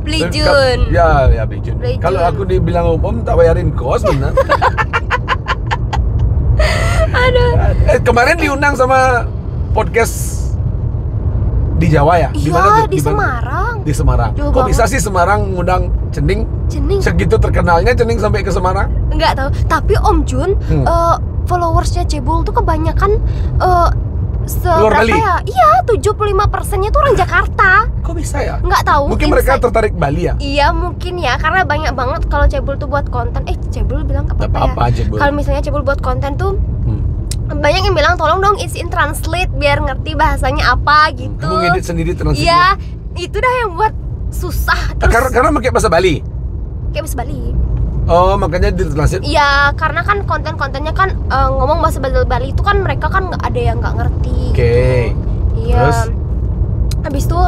Beli Jun. Ya Beli Jun. Beli Kalau Jun. aku dibilang om tak bayarin kos benar. Aduh. Kemarin diundang sama podcast di Jawa ya? Di Iya, mana tuh? di mana? Semarang. Di Semarang. Jauh Kok banget. bisa sih Semarang ngundang Cening? Cening. Segitu terkenalnya Cening sampai ke Semarang? Nggak tahu. Tapi Om Jun, followersnya Cebul tuh kebanyakan Luar Bali? ya? Iya, 75%-nya tuh orang Jakarta. Kok bisa ya? Nggak tahu. Mungkin mereka insight. tertarik Bali ya? Iya mungkin ya, karena banyak banget kalau Cebul tuh buat konten. Cebul bilang Gak apa apa-apa ya? aja Bu. Kalau misalnya Cebul buat konten tuh banyak yang bilang tolong dong isiin translate biar ngerti bahasanya apa gitu. Kamu ngedit sendiri translate? Iya, itu dah yang buat susah. Terus Karena pakai bahasa Bali? kayak bahasa Bali. Oh makanya di translate? Iya, karena kan konten-kontennya kan ngomong bahasa Bali itu kan mereka kan nggak ada yang nggak ngerti. Oke. Iya. Terus? Habis itu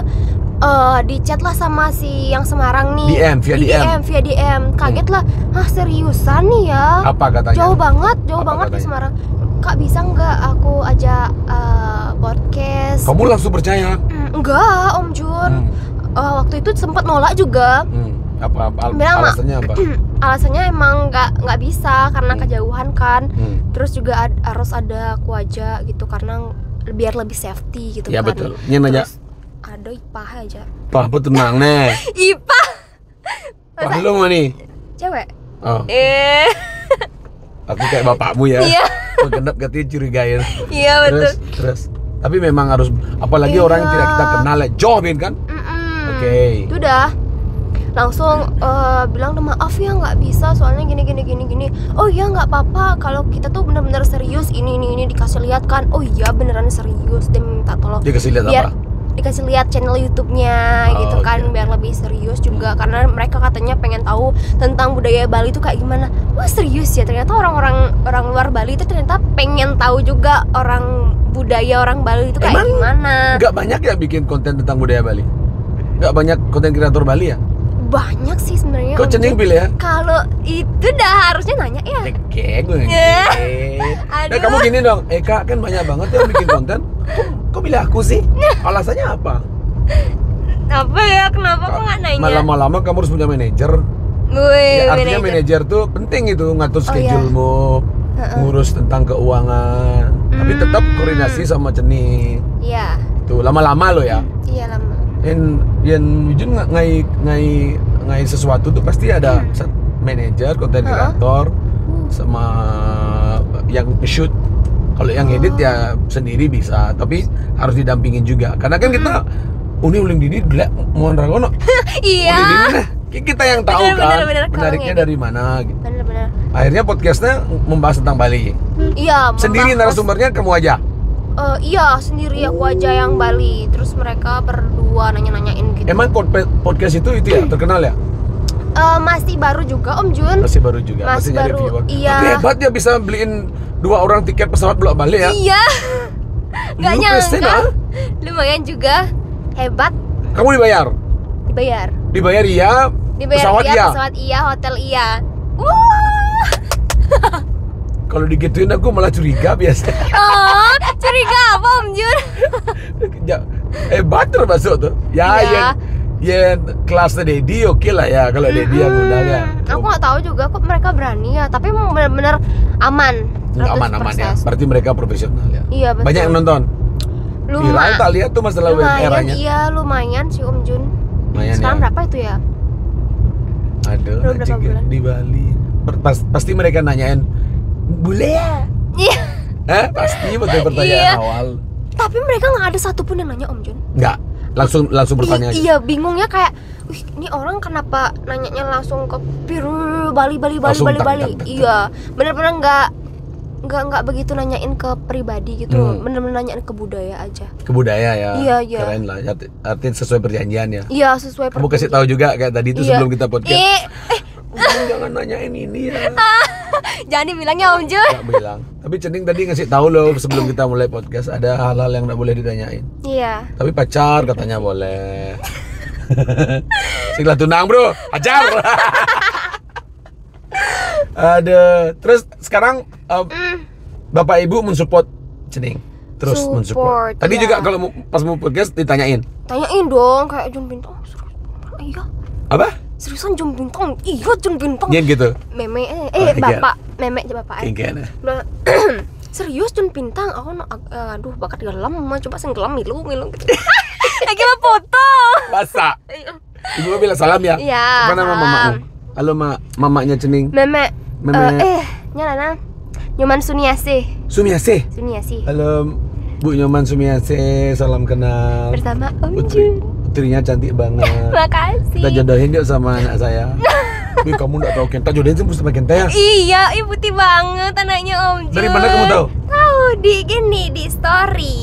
di chat lah sama si yang Semarang nih. DM, via Di DM. via DM. Kaget lah. Hah, seriusan nih ya? Apa katanya? Jauh banget di katanya? Semarang. Kak bisa nggak aku ajak podcast? Kamu langsung percaya? Enggak, Om Jun. Waktu itu sempat nolak juga. Bilang, alasannya apa? Alasannya emang nggak bisa karena kejauhan kan. Terus juga harus ada kuaja gitu karena biar lebih safety gitu Ya kan. betul. Ini nanya. Terus ada ipah aja. Pah tenang nih. Ipah. Pah lu mau nih? Cewek. Oh, aku kayak bapakmu ya. Iya. Genap katanya curigain. Iya betul. Terus. Tapi memang harus, apalagi Iya. orang yang tidak kita kenal ya, jawabin kan? Oke. Itu udah langsung bilang maaf ya nggak bisa soalnya gini. Oh iya nggak apa-apa kalau kita tuh benar-benar serius ini dikasih lihat kan. Oh iya beneran serius, dia minta tolong Dia kasih lihat biar apa? dikasih lihat channel YouTube-nya Oh, gitu kan, oke. biar lebih serius juga karena mereka katanya pengen tahu tentang budaya Bali itu kayak gimana. Wah serius ya, ternyata orang luar Bali itu ternyata pengen tahu juga budaya orang Bali itu kayak Emang gimana. Nggak banyak ya bikin konten tentang budaya Bali? Nggak banyak konten kreator Bali ya? Banyak sih sebenarnya. Kok Om Cening Jun. pilih ya? Kalau itu dah harusnya nanya ya. Oke, gue Ya. Nah, Aduh. kamu gini dong, Eka kan banyak banget ya bikin konten. Kok pilih aku sih? Alasannya apa? Apa ya? Kenapa kok nggak nanya? Lama-lama kamu harus punya manajer. Wih, Ya, artinya manajer tuh penting itu, ngatur Oh, iya. schedule-mu, ngurus tentang keuangan. Tapi tetap koordinasi sama Cening. Iya, Tuh, lama-lama lo ya. iya lama. Yang Jun ngai sesuatu tuh pasti ada manajer, konten kreator, sama yang shoot. Kalau yang edit ya sendiri bisa, tapi harus didampingin juga. Karena kan kita uling dini gelek mohon ragono. Iya. Kita yang tahu kan Bener, kalau menariknya ngedit. dari mana gitu. Bener-bener. Akhirnya podcastnya membahas tentang Bali. Iya. Sendiri membahas- narasumbernya kamu aja. Iya, sendiri aku aja yang Bali. Terus mereka berdua nanya-nanyain gitu. Emang podcast itu ya terkenal ya? Masih baru juga Om Jun. Masih baru juga, Masih nyari baru, viewer. iya. Tapi hebat ya bisa beliin 2 orang tiket pesawat bolak-balik ya. Iya. Nggak Lu pesen, nyangka. ah? Lumayan juga. Hebat. Kamu dibayar? Dibayar. Dibayar iya, pesawat iya, iya. pesawat iya, hotel iya. Wah. Kalau digituin aku malah curiga biasa. Oh, curiga apa Om Jun? Ya, hebat termasuk tuh. Ya, Iya. yang kelasnya Dedi oke lah ya kalau Dedi yang undang ya. Aku nggak tahu juga kok mereka berani ya, tapi emang benar-benar aman. Aman-aman ya. 100%. Berarti mereka profesional ya. Iya betul. Banyak yang nonton. Viral tak lihat tuh masalah lumayan, WMR-nya. iya lumayan sih Om Jun. Lumayan Sekarang ya. berapa itu ya? Aduh, Udah berapa anjing, bulan? di Bali. Pasti mereka nanyain, boleh ya? Iya. Pasti betul pertanyaan Iya. awal. Tapi mereka nggak ada satupun yang nanya Om Jun. Enggak, langsung bertanya aja. Iya, bingungnya kayak, wih, ini orang kenapa nanyanya langsung ke Biru Bali. Langsung tak. Iya, bener-bener nggak begitu nanyain ke pribadi gitu, bener-bener nanyain ke budaya aja. Ke budaya ya. Iya, iya. Keren lah. Artinya sesuai perjanjian ya. Iya, sesuai. Kamu kasih tahu juga kayak tadi itu Iya. sebelum kita podcast. Jangan nanyain ini ya. Jangan dibilangnya Om Jun. Nggak bilang. Tapi Cening tadi ngasih tahu loh sebelum kita mulai podcast ada hal-hal yang nggak boleh ditanyain. Iya. Tapi pacar katanya boleh. Sigla tunang bro, pacar. Ada. Terus sekarang bapak ibu mensupport Cening. Terus Support, mensupport. Tadi iya. juga kalau pas mau podcast ditanyain. Tanyain dong kayak Jun Bintang. Iya. Apa? Seriusan Jun Bintang? Iya Jun Bintang. Gini gitu. Meme iya. bapak, meme aja bapak. Gini. Nah, serius Jun Bintang? Aku aduh bakat gelam mah coba senggelam milu gitu. Lagi mau foto. Masa? Ibu bilang salam ya. Iya. Apa nama salam. mamamu? Halo mamanya Cening. Meme. Meme. Nyalana. Nyoman Suniase. Sumiase. Suniasi. Halo Bu Nyoman Sumiase, salam kenal. Bersama Om Putri, Jun. putrinya cantik banget. Makasih. Kita jodohin yuk sama anak saya. Wih, kamu nggak tahu Kenta, jodohin sih sama Kenta ya? Iya, ibu putih banget anaknya Om Jun. Dari mana kamu tahu? Tahu di story.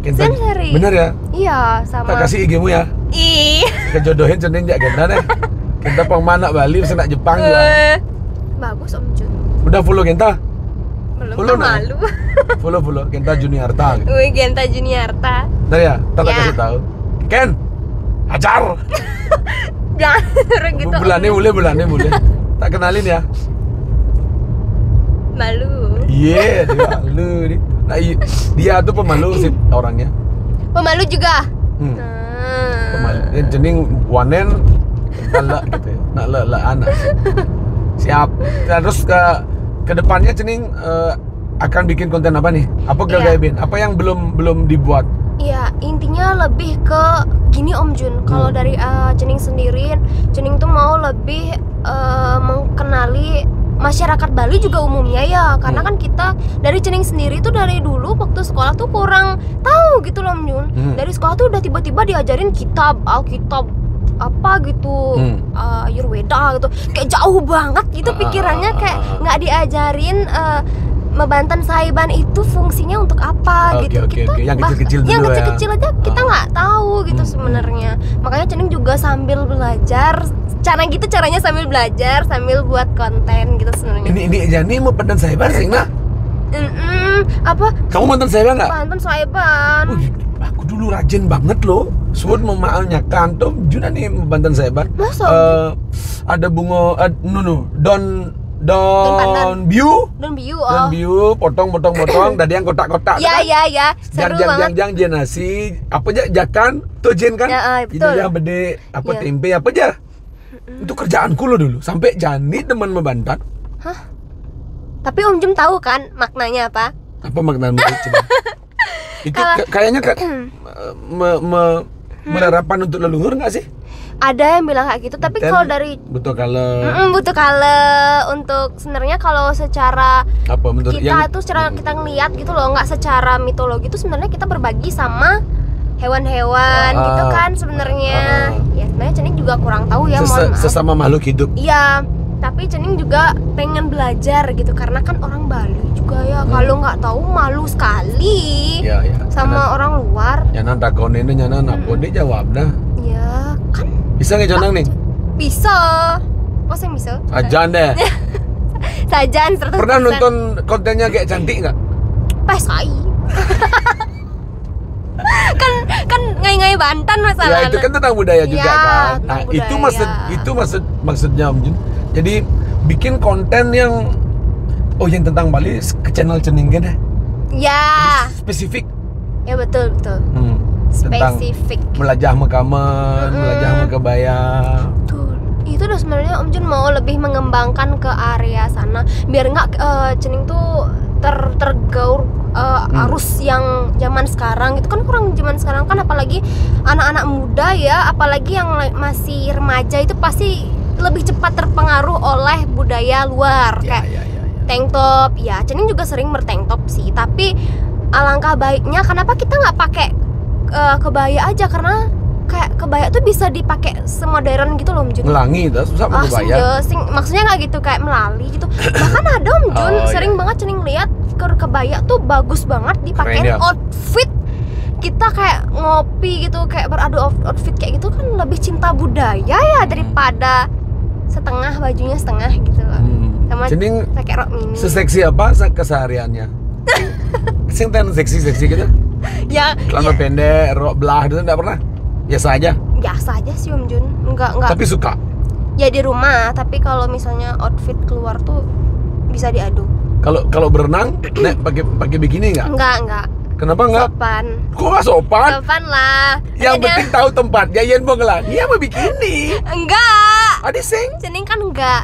Kenta, Sendiri. bener ya? Iya, sama. Tak kasih IG-mu ya? Ih. Kita jodohin Cening jak Kenta deh. Kenta pengmanak Bali, bisa nak Jepang juga. Bagus Om Jun. Udah follow Kenta? Belum Follow nah. malu. Follow Kenta Juniarta gitu. Wih, Genta Juniarta. Ntar ya, ntar tak Ya. kasih tahu. Ken, ajar. Jangan suruh gitu. Bulannya boleh. Tak kenalin ya. Malu. Iya, dia malu nih. Nah, dia tuh pemalu sih orangnya. Pemalu juga. Pemalu. Yang Cening wanen Lek gitu ya. Nak lek anak. Siap. Terus ke depannya Cening akan bikin konten apa nih? Apa Gaibin? Apa yang belum dibuat? Iya, intinya lebih ke gini Om Jun. Kalau dari Cening sendiri, Cening tuh mau lebih mengenali masyarakat Bali juga umumnya ya. Karena kan kita dari Cening sendiri tuh dari dulu waktu sekolah tuh kurang tahu gitu loh Om Jun. Dari sekolah tuh udah tiba-tiba diajarin kitab, Alkitab apa gitu, Ayurveda gitu. Kayak jauh banget gitu pikirannya, kayak nggak diajarin Mebanten Saiban itu fungsinya untuk apa gitu. Kita yang kecil-kecil dulu yang kecil-kecil aja kita nggak tahu gitu sebenarnya. Makanya Cening juga sambil belajar caranya sambil belajar sambil buat konten gitu sebenarnya. Ini aja nih mau Mebanten Saiban sih nak. Apa? Kamu Mebanten Saiban nggak? Mebanten Saiban. Aku dulu rajin banget loh. Suut memaalnya kantum Juna nih Mebanten Saiban. Masa? Ada bunga Don biu, potong, dari yang kotak-kotak. Ya. Seru banget. Jang dia nasi, apa aja jakan, tojen kan? Ya, betul. Ini yang bede, apa tempe, apa aja. Itu kerjaanku loh dulu, sampai Jani teman Mebanten. Hah? Tapi Om Jum tahu kan maknanya apa? Apa maknanya coba? Itu kayaknya penerapan untuk leluhur nggak sih? Ada yang bilang kayak gitu, tapi kalau dari butuh kala untuk sebenarnya kalau secara apa menurut kita itu secara kita ngelihat gitu loh, nggak secara mitologi itu sebenarnya kita berbagi sama hewan-hewan gitu kan sebenarnya. Ya sebenarnya Cening juga kurang tahu ya, mohon maaf. Sesama makhluk hidup. Iya, tapi Cening juga pengen belajar gitu karena kan orang Bali juga ya, kalau nggak tahu malu sekali sama orang luar. Nyanan takon ini nyanan apa dia jawab dah. Ya kan. Bisa nggak Janang nih? Bisa. Kok yang bisa? Sajan deh. Sajan 100%. Pernah nonton kontennya kayak cantik nggak? Pas sai. kan ngai-ngai Banten masalahnya. Ya itu kan tentang budaya juga kan. Nah, budaya. itu maksudnya Om Jun. Jadi bikin konten yang yang tentang Bali ke channel Cening kan ya. Ya. Spesifik. Ya betul. Tentang Spesifik. melajah Mekaman, melajah Mekebaya. Betul. Itu udah sebenarnya Om Jun mau lebih mengembangkan ke area sana biar nggak Cening tuh tergaur arus yang zaman sekarang itu kan kurang zaman sekarang kan, apalagi anak-anak muda ya, apalagi yang masih remaja itu pasti lebih cepat terpengaruh oleh budaya luar kayak tank top. Ya Cening juga sering bertank top sih, tapi alangkah baiknya kenapa kita nggak pakai kebaya aja, karena kayak kebaya tuh bisa dipakai semodern gitu loh Om Jun. Melangi itu susah mau kebaya. Maksudnya nggak gitu kayak melali gitu. Bahkan ada Om Jun sering banget Cening lihat kebaya tuh bagus banget dipakai outfit. Kita kayak ngopi gitu, kayak beradu outfit kayak gitu kan lebih cinta budaya ya daripada setengah bajunya setengah gitu loh. Sama Cening pakai rok mini. seseksi apa kesehariannya? Sing ten seksi gitu. Ya, celana pendek, rok belah itu enggak pernah. Biasa aja. Biasa aja sih Om Jun. Enggak. Tapi suka. Ya di rumah, tapi kalau misalnya outfit keluar tuh bisa diadu. Kalau berenang, nek pakai bikini enggak? Enggak. Kenapa enggak? Sopan. Kok enggak sopan? Sopan lah. Yang penting tahu tempat. Jayan mau ngelangi apa bikini? Enggak. Adi sing. Cening kan enggak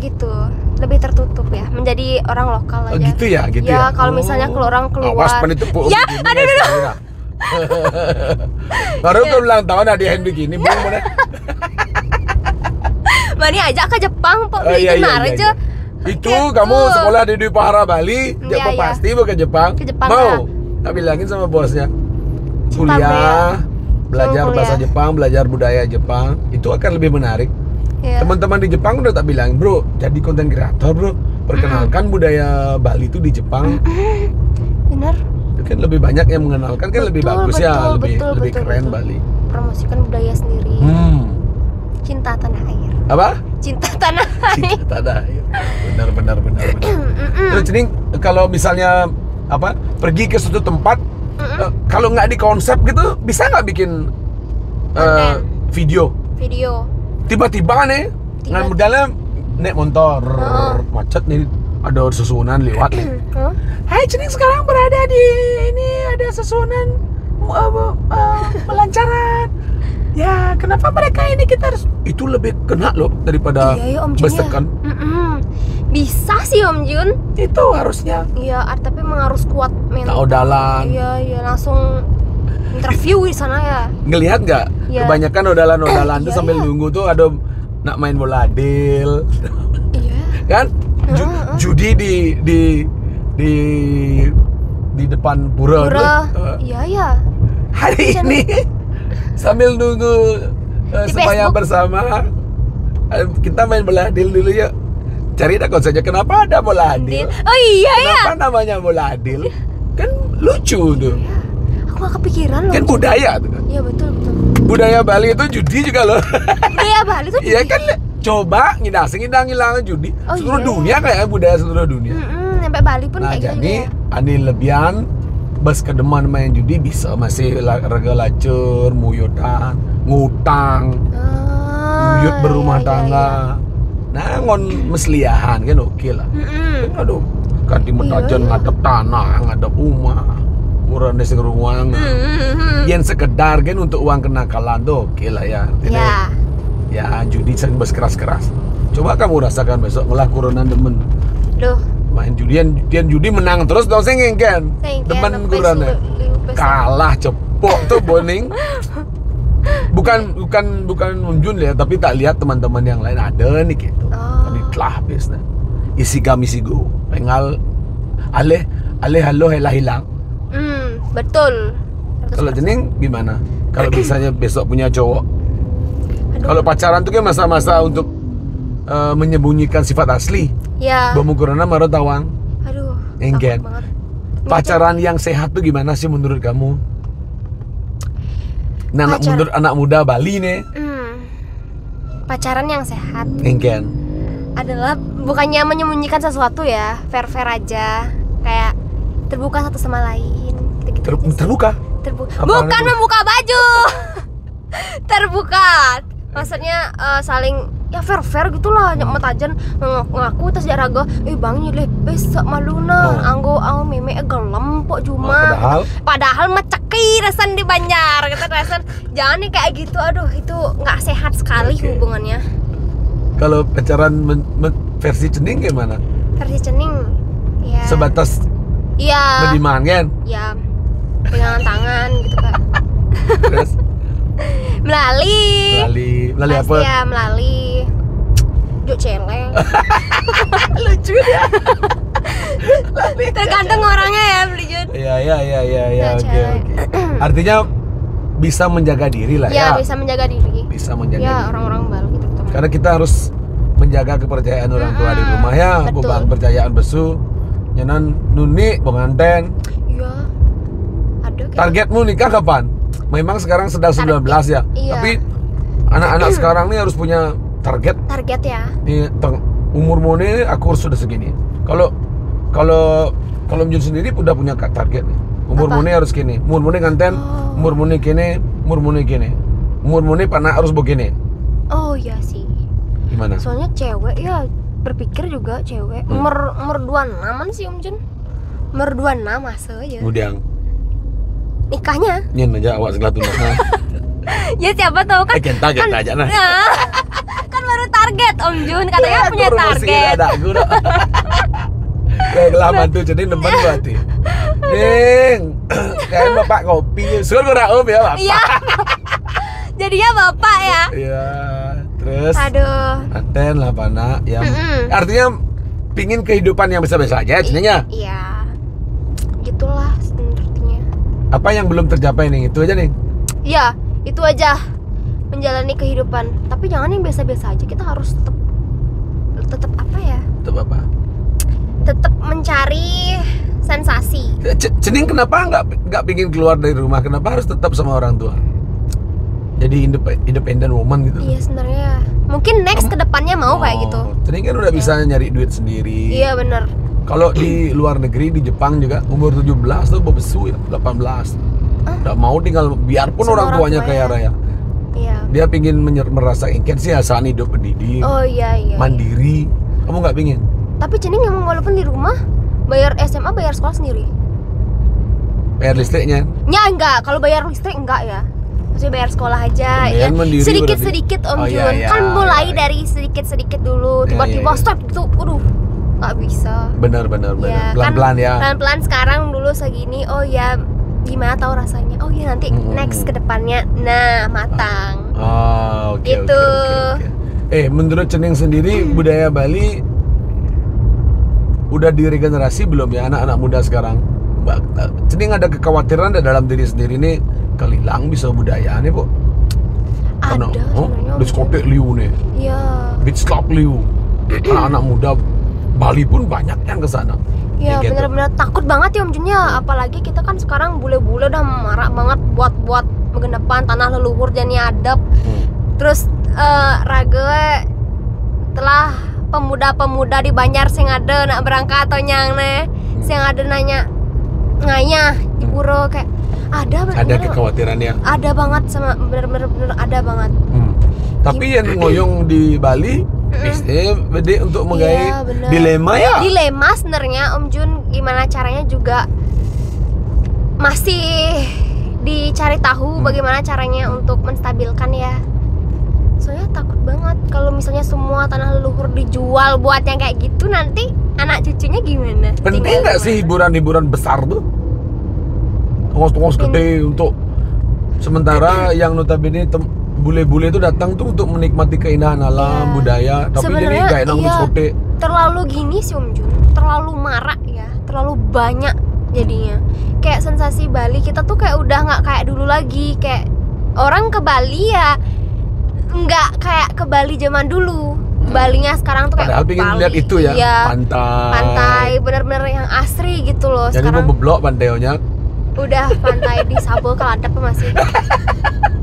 gitu. Lebih tertutup ya, menjadi orang lokal aja. Gitu ya. Ya, kalau misalnya orang keluar. Awas penitup. Ya, aduh. Baru tuh ulang tahun hadiahin bikini, bung mana? Mani ajak ke Jepang, Pak. Beli kemarin aja. Itu kamu sekolah di Dwi Pahara Bali, Jepang pasti mau ke Jepang. Mau? Tak bilangin sama bosnya. Kuliah, belajar bahasa Jepang, belajar budaya Jepang, itu akan lebih menarik. Teman-teman di Jepang udah tak bilang, bro, jadi konten kreator bro, perkenalkan budaya Bali itu di Jepang. Bener. Itu kan lebih banyak yang mengenalkan kan lebih bagus ya, lebih keren Bali. Promosikan budaya sendiri. Cinta tanah air. Apa? Cinta tanah air. Cinta tanah air. Benar. Terus Cening kalau misalnya pergi ke suatu tempat, kalau nggak di konsep gitu, bisa nggak bikin video? Tiba-tiba nih, dengan modalnya naik motor, macet nih, ada susunan lewat nih. Hai Cening sekarang berada di ini, ada susunan pelancaran. Ya, kenapa mereka ini kita harus itu lebih kena loh daripada Iya ya Om Jun ya. besekan. Bisa sih Om Jun. Itu harusnya. Iya, tapi memang harus kuat mental. Odalan. Iya, langsung interview di sana ya. Ngelihat nggak? Iya. Kebanyakan odalan-odalan tuh Iya, sambil iya. nunggu tuh ada nak main bola adil, Iya. kan? Judi di depan pura. Pura. tuh. Iya ya. Hari ini sambil nunggu Di sembahyang Facebook. bersama, kita main bola adil dulu yuk. Cari dah konsepnya, kenapa ada bola adil? Oh iya ya. Kenapa namanya bola adil? Kan lucu tuh. Aku gak kepikiran loh. Kan budaya tuh kan. Iya betul. Budaya Bali itu judi juga loh. Budaya Bali tuh. Iya kan, coba ngilangin judi. Oh, Seluruh iya. dunia kayak budaya seluruh dunia. Sampai Bali pun Nah kayak gitu jadi juga ya. ani lebihan bes kedeman main judi bisa masih rega lacur, muyutan, ngutang, muyut berumah iya, tangga. Nah ngon mesliahan kan oke lah. Kan aduh ganti metajan Iya. ngadep tanah, ngadep rumah, murah sing ruang. Yang sekedar kan untuk uang kenakalan tuh oke lah ya. Tidak- Ya. Ya judi sering bes keras-keras. Coba kamu rasakan besok ngelah kurunan demen Duh. main judian judi menang terus dong sengeng kan demen kurangnya kalah cepok tuh boning bukan unjun ya tapi tak lihat teman-teman yang lain ada nih gitu Oh. di telah biasanya isi kami sigo pengal aleh halo helah hilang Betul. kalau jening gimana kalau misalnya besok punya cowok Aduh. kalau pacaran tuh kan masa-masa untuk menyembunyikan sifat asli Ya. Bamukurana maro tawang Aduh. Enggen. takut banget. pacaran yang sehat tuh gimana sih menurut kamu? Nah, menurut anak muda Bali nih, Pacaran yang sehat engken. adalah bukannya menyembunyikan sesuatu ya, fair-fair aja, kayak terbuka satu sama lain. Gitu-gitu aja sih. Terbuka. Terbuka. Apaan Bukan itu? membuka baju. Terbuka. Maksudnya saling ya fair gitu lah nyok matajan ngaku terus jaraga bang nyileh besok maluna anggo meme gelem pok cuma padahal meceki rasan di Banjar kata rasan jangan nih kayak gitu aduh itu nggak sehat sekali hubungannya. Kalau pacaran versi cening gimana? Versi cening ya Sebatas iya bediman kan? ya pegangan tangan gitu Kak. Terus Melali Melali apa? Pasti ya melali Juk celeng. Lucu dia. Tergantung orangnya ya beli Jun. Iya, oke. Artinya bisa menjaga diri lah Ya ya. bisa menjaga diri. Bisa menjaga Ya diri. orang-orang baru gitu terutama. Karena kita harus menjaga kepercayaan orang tua di rumah ya, betul. beban kepercayaan besu. Nyanan nuni penganten. Iya. Ada kayak Targetmu nikah kapan? Memang sekarang sedang 19 ya. Iya. Tapi anak-anak sekarang nih harus punya target. target ya. Nih umurmu nih aku harus sudah segini. Kalau Jun sendiri udah punya target nih. Umurmu nih harus gini. Umurmu nih nganten, umurmu nih gini, umurmu nih gini. Umurmu nih panak harus begini. Oh iya sih. Gimana? Soalnya cewek ya berpikir juga cewek. Umur 26-an sih Om Jun. Umur 26 masa ya. Ngudang. Nikahnya. Nyen aja awak segala tunas. Ya siapa tahu kan. Genta aja nah. Nah, kan baru target Om Jun katanya punya target. Ada guru. Kayak kelamaan tuh jadi nemen berarti. Ning, kayak bapak kopi. Suruh gerak om ya bapak. Iya. Jadinya bapak ya. Iya. Terus Aduh. Anten lah pana yang artinya pingin kehidupan yang biasa-biasa aja cenanya. Iya. Gitulah artinya. Apa yang belum tercapai nih? Itu aja nih. Iya, itu aja. Menjalani kehidupan. Tapi jangan yang biasa-biasa aja. Kita harus tetap apa ya? Tetap apa? Tetap mencari sensasi. Cening kenapa nggak pingin keluar dari rumah? Kenapa harus tetap sama orang tua? Jadi independent woman gitu. Iya sebenarnya. Mungkin next kedepannya mau kayak gitu. Cening kan udah bisa nyari duit sendiri. Iya bener. Kalau di luar negeri di Jepang juga umur 17 tuh bebesu ya 18. Nggak mau tinggal biarpun Sama orang tuanya orang tua kaya ya. raya. Iya. Dia pingin merasa ingin sih asalnya hidup pendidik, Oh iya. mandiri. Kamu nggak pingin? Tapi Cening emang walaupun di rumah bayar SMA bayar sekolah sendiri. Bayar listriknya? Ya enggak, kalau bayar listrik enggak ya. maksudnya bayar sekolah aja Mendingan ya. mandiri Sedikit-sedikit Om berarti. Oh, Jun. iya, Kan iya, mulai iya. dari sedikit-sedikit dulu, Iya, tiba-tiba iya, iya. stop gitu. Aduh, nggak bisa. Benar. Ya, Pelan-pelan kan, ya. Pelan-pelan sekarang dulu segini. Oh ya, gimana tahu rasanya? Oh ya nanti next ke depannya. Nah, matang. Oh, oke. Gitu. Oke. Menurut Cening sendiri budaya Bali udah diregenerasi belum ya anak-anak muda sekarang? Cening ada kekhawatiran dalam diri sendiri nih kelilang bisa budaya nih, Bu? Ada sebenarnya. Diskotek liu nih, Iya. beach club liu. Anak-anak muda Bali pun banyak yang ke sana. Ya Kayak gitu. benar-benar takut banget ya Om Jun ya. Apalagi kita kan sekarang bule-bule udah marah banget buat menggenapkan tanah leluhur dan adab. Terus rage telah pemuda-pemuda di Banjar sing ada nak berangkat atau nyang nih, sing ada nanya ngayah di pura kayak ada Ada bener-bener. kekhawatiran ya. Ada banget sama bener-bener ada banget. Tapi yang ngoyong di Bali biasanya bede untuk menggai Iya, bener. dilema ya. Dilema sebenarnya Om Jun, gimana caranya juga masih dicari tahu bagaimana caranya untuk menstabilkan ya. Soalnya takut banget kalau misalnya semua tanah leluhur dijual buat yang kayak gitu, nanti anak cucunya gimana? Penting Tinggal nggak di sih mana? hiburan-hiburan besar tuh? Tongos-tongos gede untuk sementara yang notabene bule-bule itu datang tuh untuk menikmati keindahan alam, Iya. budaya, tapi jadi Sebenarnya, kayak nang iya. diskotek. Terlalu gini sih Om Jun, terlalu marak ya, terlalu banyak jadinya. Kayak sensasi Bali kita tuh kayak udah nggak kayak dulu lagi. Kayak orang ke Bali ya nggak kayak ke Bali zaman dulu. Balinya sekarang tuh kayak Padahal pengen Bali. lihat itu ya, Iya, pantai. pantai bener-bener yang asri gitu loh. Jadi mau Sekarang beblok pantainya. udah pantai di Sabo Keladap masih.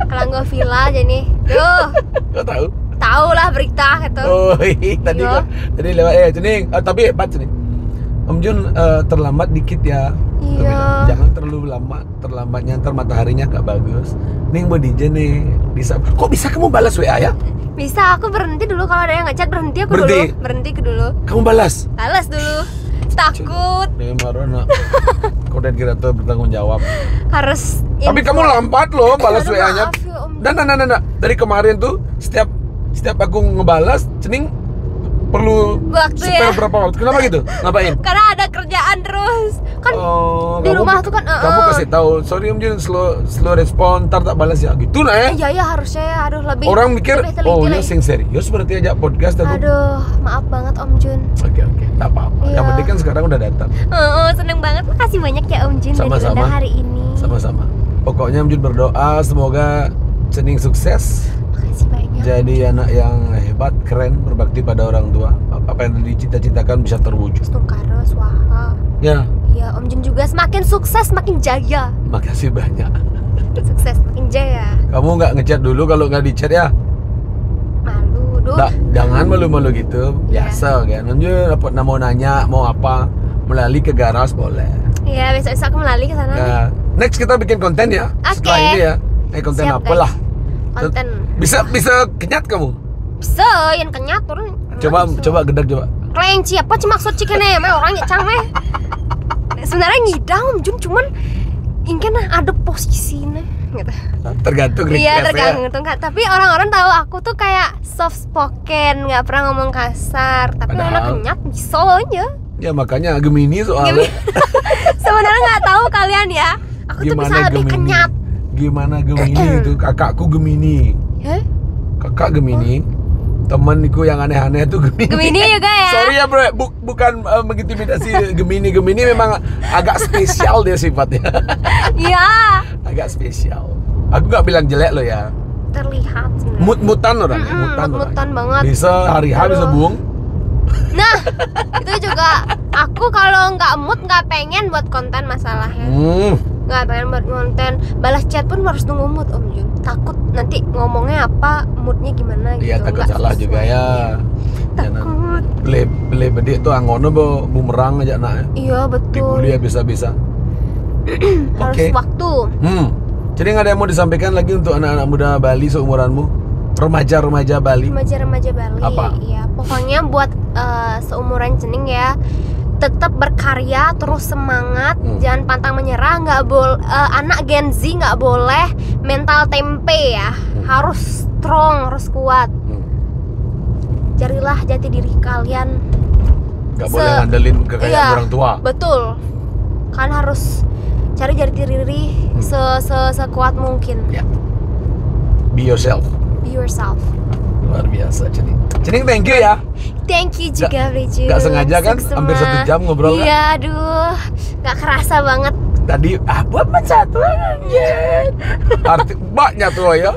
Kalau nggak villa jadi, duh, Gak tahu. tahu lah berita gitu. Oh, tadi Iya. tadi lewat Cening. Tapi hebat Cening. Om Jun terlambat dikit ya. Iya. Jangan terlalu lama, terlambatnya ntar mataharinya gak bagus. Ning mau DJ nih, bisa. Kok bisa kamu balas WA ya? Bisa, aku berhenti dulu kalau ada yang ngechat, berhenti aku Berhenti? dulu. Berhenti ke dulu. Kamu balas? Balas dulu. Takut Nih Marona. Kau dan kira tuh bertanggung jawab. harus Tapi info. kamu lambat loh balas Aduh, WA-nya. maaf ya, Om. Dan dari kemarin tuh setiap aku ngebalas, Cening perlu Waktu spare ya. berapa waktu? Kenapa gitu? Ngapain? Karena ada kerjaan terus. Kan Oh, di rumah tuh kan kamu kasih tahu, sorry Om Jun, slow respon, ntar tak balas ya. Gitu nah ya. iya harusnya ya, aduh lebih Orang mikir, lebih teliti oh ya lagi. sing serius berarti ajak podcast aku. Aduh, maaf banget Om Jun. Oke, tak apa-apa. Iya. Yang penting kan sekarang udah datang. Seneng banget, makasih banyak ya Om Jun dari Sama-sama. Unda hari ini. Sama-sama. Pokoknya Om Jun berdoa semoga Cening sukses, Makasih banyak. jadi anak yang hebat, keren, berbakti pada orang tua. Apa yang dicita-citakan bisa terwujud. Tungkara swaha. Ya, Iya, Om Jun juga semakin sukses, makin jaya. makasih banyak. Sukses, makin jaya. Kamu nggak ngechat dulu kalau nggak di chat ya? Malu, duh. Nggak, jangan malu-malu gitu. Iya. Biasa kan. Om Jun mau nanya mau apa, melalui ke garas boleh. Iya, besok-besok aku melalui ke sana nih. Ya, next kita bikin konten ya. Oke. Setelah ini ya. Konten Siap, apa guys. lah? Konten. Bisa kenyat kamu? Bisa, yang kenyat turun. Coba gedak coba. Kelinci apa sih maksud cikene mah orang ya cang meh. Sebenarnya ngidang Om Jun, cuman ingin ada posisinya gitu. Tergantung request Iya, ya. tergantung Kak. Tapi orang-orang tahu aku tuh kayak soft spoken, nggak pernah ngomong kasar. Tapi Padahal- anak kenyat bisa aja. Ya makanya Gemini soalnya. Sebenarnya nggak tahu kalian ya. Aku tuh bisa lebih kenyat. Gimana Gemini itu? Kakakku Gemini. Hah? Kakak Gemini. Temanku yang aneh-aneh tuh Gemini. Gemini juga ya. Sorry ya bro, bukan mengintimidasi Gemini. Gemini memang agak spesial dia sifatnya. Iya. Agak spesial. Aku nggak bilang jelek loh ya. Terlihat sebenarnya. Mut-mutan orang, Mut-mutan banget. Bisa hari H bisa Aduh. buang. Nah, itu juga aku kalau nggak mood nggak pengen buat konten masalahnya. Nggak pengen buat konten, balas chat pun harus nunggu mood Om Jun. Takut nanti ngomongnya apa, moodnya gimana gitu. Iya takut nggak salah sesuai. juga ya. Takut. Beli bedik tuh angono bo bumerang aja nak. Iya betul. Dibully ya bisa-bisa. Harus Oke. waktu. Jadi nggak ada yang mau disampaikan lagi untuk anak-anak muda Bali seumuranmu? Remaja-remaja Bali. Remaja-remaja Bali. Apa? Iya, pokoknya buat seumuran Cening ya, tetap berkarya, terus semangat, jangan pantang menyerah. Nggak boleh anak Gen Z nggak boleh mental tempe ya, harus strong, harus kuat. Carilah jati diri kalian. Gak boleh ngandelin kekayaan orang tua. Betul, kan harus cari jati diri sekuat mungkin. Ya. Be yourself. Be yourself. Luar biasa, Cening. Cening, thank you ya. Thank you juga, Bridget. Gak sengaja kan? Hampir 1 jam ngobrol kan? Iya, aduh, gak kerasa banget. Tadi buat satu aja. Arti banyak tuh ya.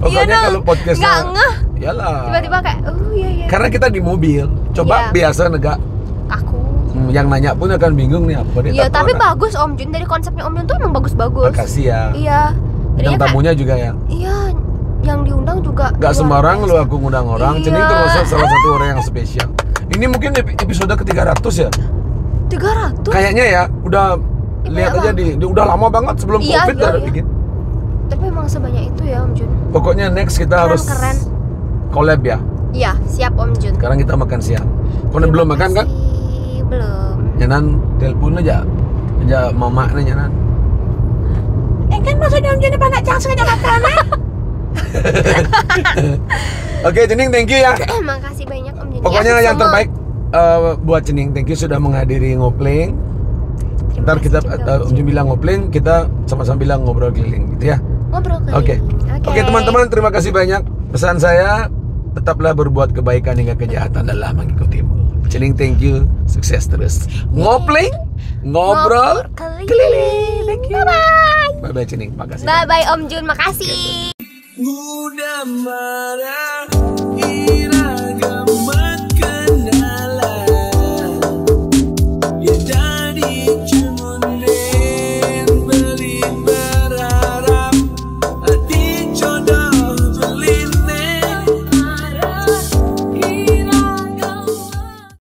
Pokoknya kalau podcastnya nggak ngeh. Iyalah. Tiba-tiba kayak, iya. Karena kita di mobil. Coba biasa negak. Aku. Yang nanya pun akan bingung nih apa dia. Iya, tapi bagus Om Jun. Dari konsepnya Om Jun tuh emang bagus-bagus. Makasih ya. Iya. Bintang tamunya juga ya. Iya, yang diundang juga. Gak sembarang lo aku ngundang orang. Iya. Cening termasuk salah satu orang yang spesial. Ini mungkin episode ke-300 ya. 300? Kayaknya ya. Udah lihat aja udah lama banget sebelum Covid udah bikin. Tapi emang sebanyak itu ya Om Jun. Pokoknya next kita harus collab ya. Iya, siap Om Jun. Sekarang kita makan siang. Kau belum makan kan? Belum. Nyanan telepon aja mama nih Nyanan. Kan maksudnya Om Jun apa nak jangan sengaja makan Oke, Cening, thank you ya. Makasih banyak Om Jun. Pokoknya yang terbaik buat Cening. Thank you sudah menghadiri ngopling. Ntar kita Om Jun bilang ngopling, kita sama-sama bilang ngobrol keliling gitu ya. Ngobrol keliling. Oke, teman-teman, terima kasih banyak. Pesan saya, tetaplah berbuat kebaikan hingga kejahatan adalah mengikutimu. Cening, thank you. Sukses terus. Ngopling, ngobrol keliling. Thank you. Bye-bye. Bye-bye Cening, makasih. Bye-bye Om Jun, makasih. Mudah marah.